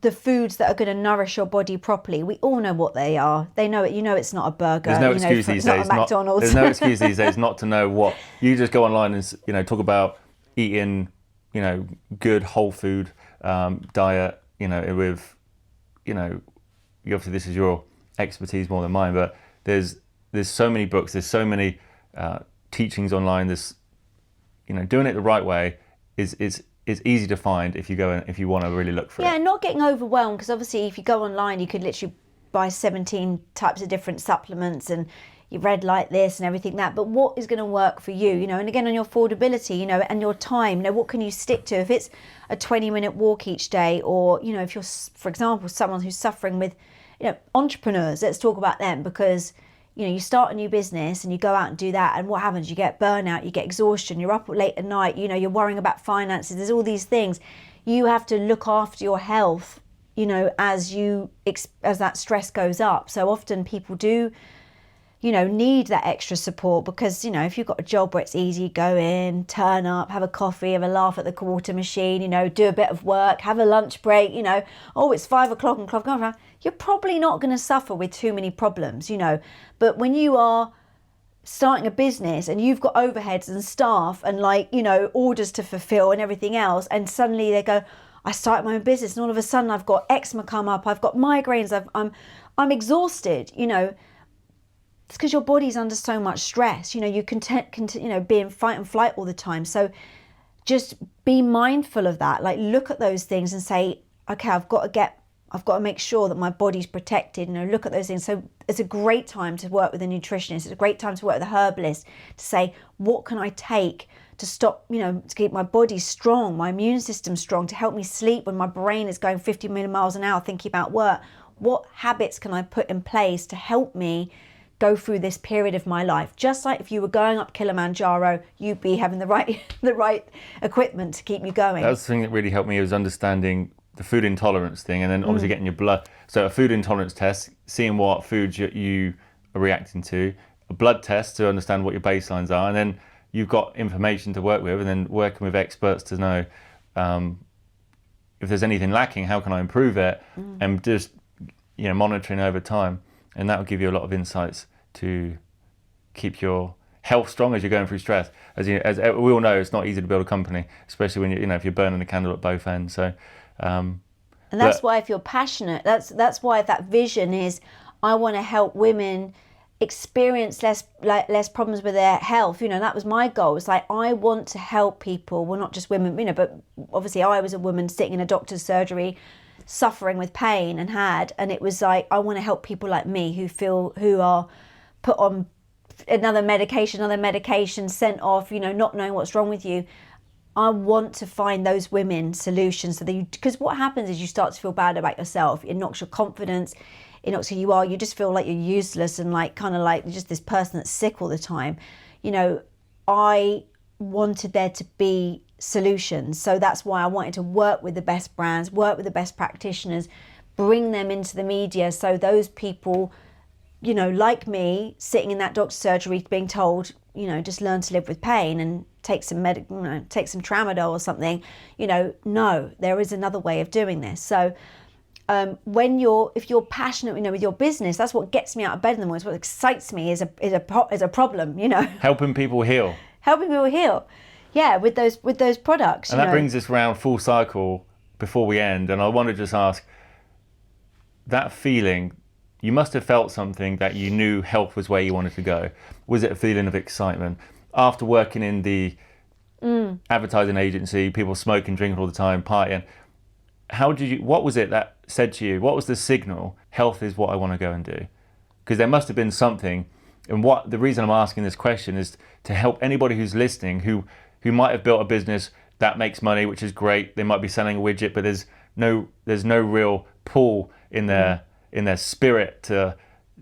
the foods that are going to nourish your body properly. We all know what they are. They know it. It's not a burger. There's no excuse these days. McDonald's. There's no excuse these days not to know what. You just go online and talk about eating, good whole food diet. With, obviously this is your expertise more than mine, but there's so many books, there's so many teachings online. There's, doing it the right way is easy to find if you want to really look for it. Yeah, not getting overwhelmed, because obviously if you go online, you could literally buy 17 types of different supplements and you red light this and everything that, but what is going to work for you, and again on your affordability, and your time, what can you stick to? If it's a 20-minute walk each day, or, if you're, for example, someone who's suffering with, entrepreneurs, let's talk about them, because, you start a new business and you go out and do that, and what happens? You get burnout, you get exhaustion, you're up late at night, you're worrying about finances, there's all these things. You have to look after your health, as that stress goes up. So often people do, need that extra support, because, if you've got a job where it's easy, go in, turn up, have a coffee, have a laugh at the quarter machine, do a bit of work, have a lunch break, it's 5 o'clock and clock on, you're probably not going to suffer with too many problems, But when you are starting a business and you've got overheads and staff and orders to fulfill and everything else, and suddenly they go, I started my own business and all of a sudden I've got eczema come up, I've got migraines, I'm exhausted, it's because your body's under so much stress. You can be in fight and flight all the time. So just be mindful of that. Like, look at those things and say, okay, I've got to make sure that my body's protected. Look at those things. So it's a great time to work with a nutritionist. It's a great time to work with a herbalist to say, what can I take to stop, to keep my body strong, my immune system strong, to help me sleep when my brain is going 50 million miles an hour thinking about work? What habits can I put in place to help me go through this period of my life? Just like if you were going up Kilimanjaro, you'd be having the right equipment to keep you going. That was the thing that really helped me, was understanding the food intolerance thing, and then obviously getting your blood. So a food intolerance test, seeing what foods you are reacting to, a blood test to understand what your baselines are, and then you've got information to work with, and then working with experts to know if there's anything lacking, how can I improve it, and just monitoring over time, and that will give you a lot of insights to keep your health strong as you're going through stress. As we all know, it's not easy to build a company, especially when if you're burning the candle at both ends. So. And that's why if you're passionate, that's why that vision is, I want to help women experience less problems with their health. That was my goal. It's like, I want to help people, well, not just women, but obviously I was a woman sitting in a doctor's surgery suffering with pain and it was like, I want to help people like me who are put on another medication, sent off, not knowing what's wrong with you. I want to find those women solutions, because what happens is you start to feel bad about yourself. It knocks your confidence, it knocks who you are. You just feel like you're useless and kind of like just this person that's sick all the time. I wanted there to be solutions. So that's why I wanted to work with the best brands, work with the best practitioners, bring them into the media. So those people, like me, sitting in that doctor's surgery being told, just learn to live with pain and take some take some tramadol or something. No, there is another way of doing this. So if you're passionate, with your business, that's what gets me out of bed in the morning. It's what excites me is a problem. Helping people heal. Yeah, with those products. And that brings us round full cycle before we end. And I want to just ask, that feeling, you must have felt something that you knew health was where you wanted to go. Was it a feeling of excitement? After working in the advertising agency, people smoking, drinking all the time, partying, what was it that said to you, what was the signal, health is what I want to go and do? Because there must have been something. And the reason I'm asking this question is to help anybody who's listening, who might have built a business that makes money, which is great. They might be selling a widget, but there's no real pull in their spirit to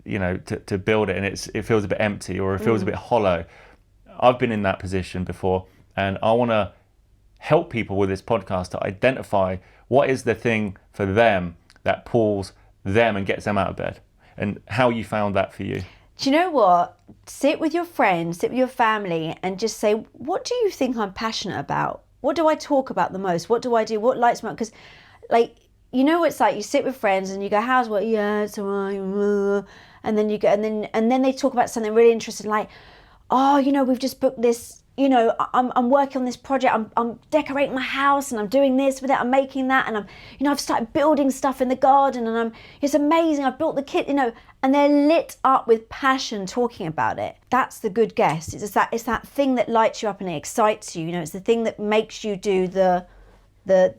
build it, and it feels a bit empty, or it feels a bit hollow. I've been in that position before, and I want to help people with this podcast to identify what is the thing for them that pulls them and gets them out of bed, and how you found that for you. Do you know what? Sit with your friends, sit with your family, and just say, what do you think I'm passionate about? What do I talk about the most? What do I do? What lights me up? Because, it's like you sit with friends and you go, how's work? Yeah, it's all right. And then you go, and then they talk about something really interesting, like, oh, we've just booked this. I'm working on this project. I'm decorating my house, and I'm doing this with it. I'm making that, and I've started building stuff in the garden, and it's amazing. I've built the kit, and they're lit up with passion talking about it. That's the good guest. It's that thing that lights you up and it excites you. It's the thing that makes you do the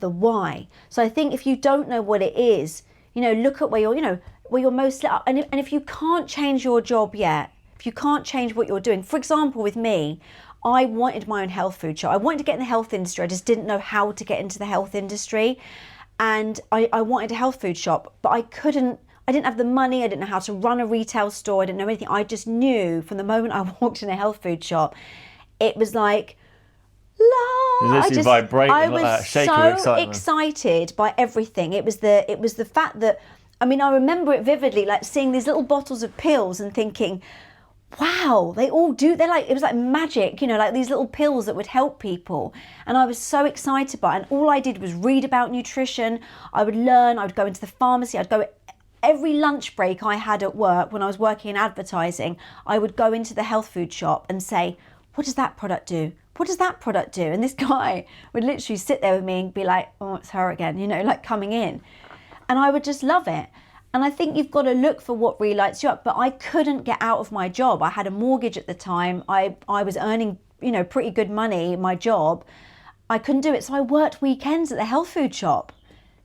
why. So I think if you don't know what it is, look at where you're most lit up, and if you can't change your job yet, if you can't change what you're doing, for example, with me, I wanted my own health food shop. I wanted to get in the health industry. I just didn't know how to get into the health industry. And I wanted a health food shop, but I didn't have the money. I didn't know how to run a retail store. I didn't know anything. I just knew from the moment I walked in a health food shop, it was like, I was so excited by everything. It was the fact that, I remember it vividly, like seeing these little bottles of pills and thinking, wow, it was like magic, like these little pills that would help people. And I was so excited by it. And all I did was read about nutrition. I would learn, I would go into the pharmacy, I'd go every lunch break I had at work when I was working in advertising, I would go into the health food shop and say, what does that product do? What does that product do? And this guy would literally sit there with me and be like, oh, it's her again, like coming in. And I would just love it. And I think you've got to look for what really lights you up. But I couldn't get out of my job. I had a mortgage at the time. I was earning, pretty good money in my job. I couldn't do it. So I worked weekends at the health food shop.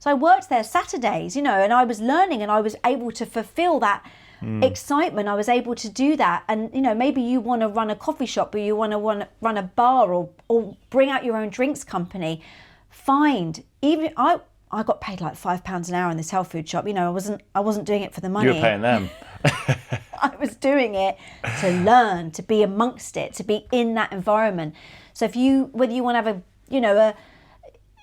So I worked there Saturdays, and I was learning, and I was able to fulfill that excitement, I was able to do that. And, you know, maybe you want to run a coffee shop, or you want to run a bar, or bring out your own drinks company. Even I got paid like £5 an hour in this health food shop. You know, I wasn't doing it for the money. You were paying them. I was doing it to learn, to be amongst it, to be in that environment. So whether you want to have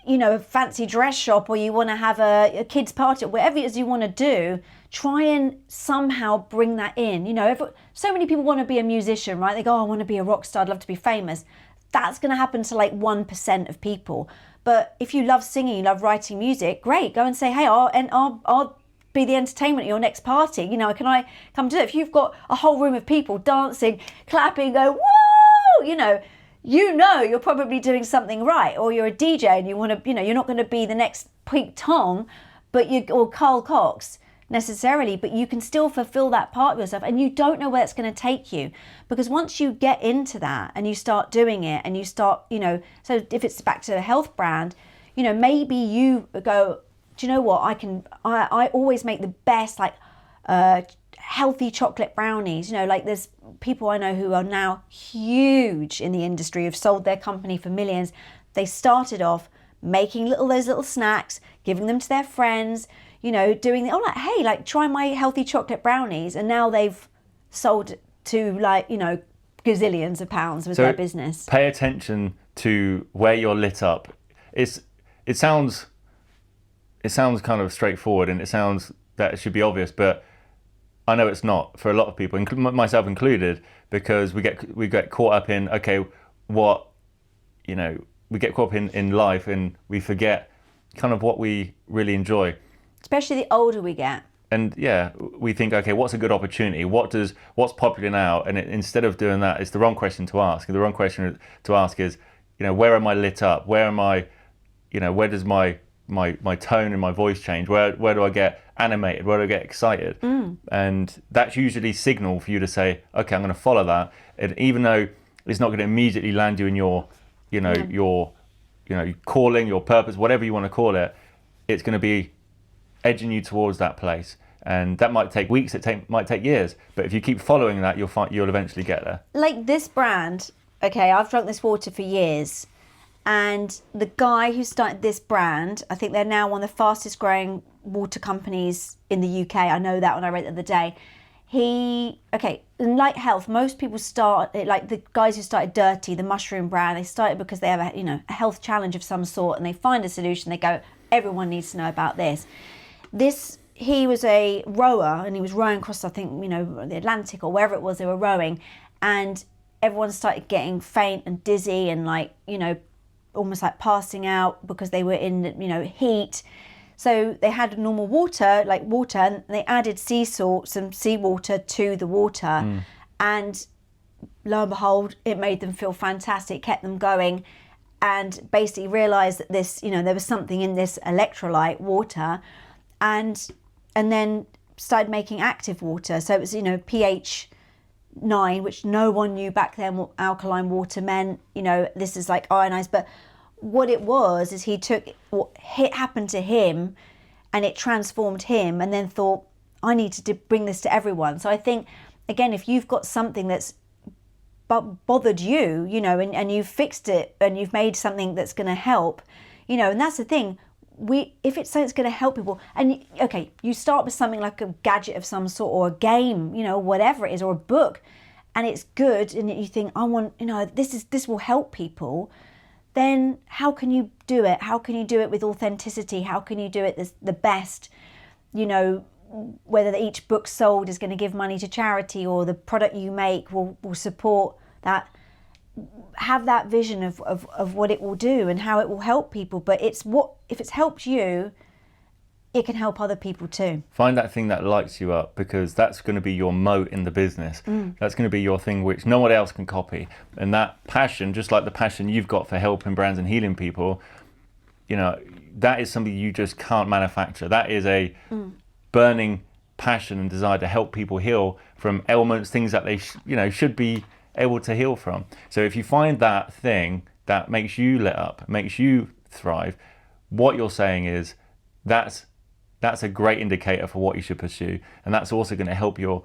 a fancy dress shop, or you want to have a kids party, whatever it is you want to do, try and somehow bring that in. You know, so many people want to be a musician, right? They go, oh, I want to be a rock star, I'd love to be famous. That's going to happen to like 1% of people. But if you love singing, you love writing music, great. Go and say, hey, I'll be the entertainment at your next party. You know, can I come do it? If you've got a whole room of people dancing, clapping, go, whoa, you know you're probably doing something right. Or you're a DJ and you want to, you know, you're not going to be the next Pete Tong, or Carl Cox necessarily, but you can still fulfill that part of yourself, and you don't know where it's going to take you. Because once you get into that and you start doing it, and you start, you know, so if it's back to a health brand, you know, maybe you go, do you know what, I always make the best, like, healthy chocolate brownies. You know, like, there's people I know who are now huge in the industry, have sold their company for millions. They started off making those little snacks, giving them to their friends, you know, hey, like, try my healthy chocolate brownies. And now they've sold to, like, you know, gazillions of pounds with their business. Pay attention to where you're lit up. It sounds kind of straightforward, and it sounds that it should be obvious, but I know it's not for a lot of people, myself included, because we get caught up in, okay, what, you know, we get caught up in life, and we forget kind of what we really enjoy. Especially the older we get. And yeah, we think, okay, what's a good opportunity? What's popular now? And instead of doing that, it's the wrong question to ask. The wrong question to ask is, you know, where am I lit up? Where am I, you know, where does my tone and my voice change? Where do I get animated? Where do I get excited? And that's usually signal for you to say, okay, I'm going to follow that. And even though it's not going to immediately land you in your, you know, your calling, your purpose, whatever you want to call it, it's going to be edging you towards that place. And that might take weeks, might take years, but if you keep following that, you'll eventually get there. Like this brand, okay, I've drunk this water for years, and the guy who started this brand, I think they're now one of the fastest growing water companies in the UK. I know that when I read it the other day. In Light Health, most people start, like the guys who started Dirty, the mushroom brand, they started because they have a health challenge of some sort, and they find a solution. They go, everyone needs to know about this. He was a rower, and he was rowing across, I think, the Atlantic or wherever it was they were rowing, and everyone started getting faint and dizzy and almost like passing out because they were in heat. So they had normal water, and they added sea salt, some seawater to the water, and lo and behold, it made them feel fantastic, kept them going, and basically realised that this, there was something in this electrolyte water, and then started making active water. So it was, pH 9, which no one knew back then what alkaline water meant. This is like ionized, but what it was is he took what happened to him and it transformed him, and then thought, I need to bring this to everyone. So I think, again, if you've got something that's bothered you, and you've fixed it and you've made something that's going to help, and that's the thing, if it's something that's going to help people, and you start with something like a gadget of some sort, or a game, whatever it is, or a book, and it's good, and you think, I want, this will help people, then how can you do it? How can you do it with authenticity? How can you do it the best? Whether each book sold is going to give money to charity, or the product you make will support that. Have that vision of what it will do and how it will help people. But if it's helped you, it can help other people too. Find that thing that lights you up, because that's going to be your moat in the business. That's going to be your thing which no one else can copy. And that passion, just like the passion you've got for helping brands and healing people, that is something you just can't manufacture. That is a burning passion and desire to help people heal from ailments, things that they should be able to heal from. So if you find that thing that makes you lit up, makes you thrive, what you're saying is, that's that's a great indicator for what you should pursue, and that's also going to help your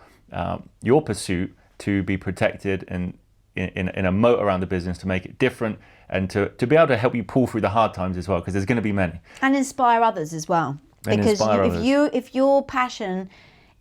pursuit to be protected and in a moat around the business to make it different, and to be able to help you pull through the hard times as well, because there's going to be many. And inspire others as well. And because inspire if your passion,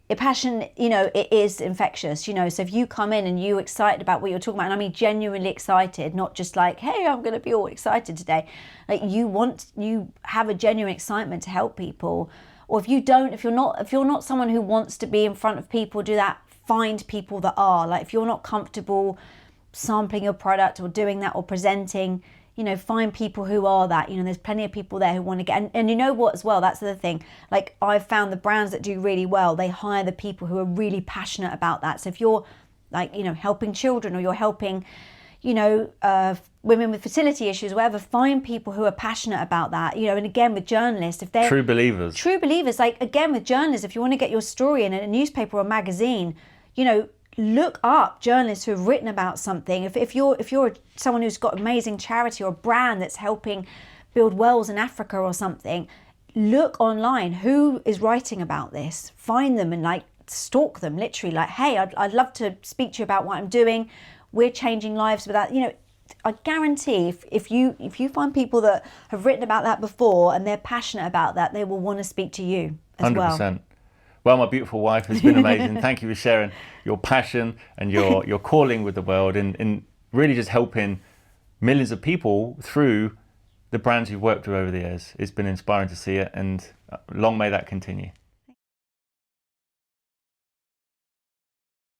it is infectious, so if you come in and you're excited about what you're talking about, and I mean genuinely excited, not just like, hey, I'm going to be all excited today, like you have a genuine excitement to help people. Or if you're not someone who wants to be in front of people, do that. Find people that are. Like, if you're not comfortable sampling your product or doing that or presenting, find people who are that. There's plenty of people there who want to get, and you know what as well, that's the other thing. Like, I've found the brands that do really well, they hire the people who are really passionate about that. So if you're like, helping children, or you're helping, women with fertility issues, whatever, find people who are passionate about that. And again, with journalists, if they're true believers, like, again, with journalists, if you want to get your story in a newspaper or a magazine, look up journalists who have written about something. If you're someone who's got amazing charity or a brand that's helping build wells in Africa or something, look online. Who is writing about this? Find them and like stalk them, literally. Like, hey, I'd love to speak to you about what I'm doing. We're changing lives with that. I guarantee if you find people that have written about that before and they're passionate about that, they will want to speak to you as 100%. Well. Well, my beautiful wife, has been amazing. Thank you for sharing your passion and your calling with the world, and really just helping millions of people through the brands you've worked with over the years. It's been inspiring to see it, and long may that continue.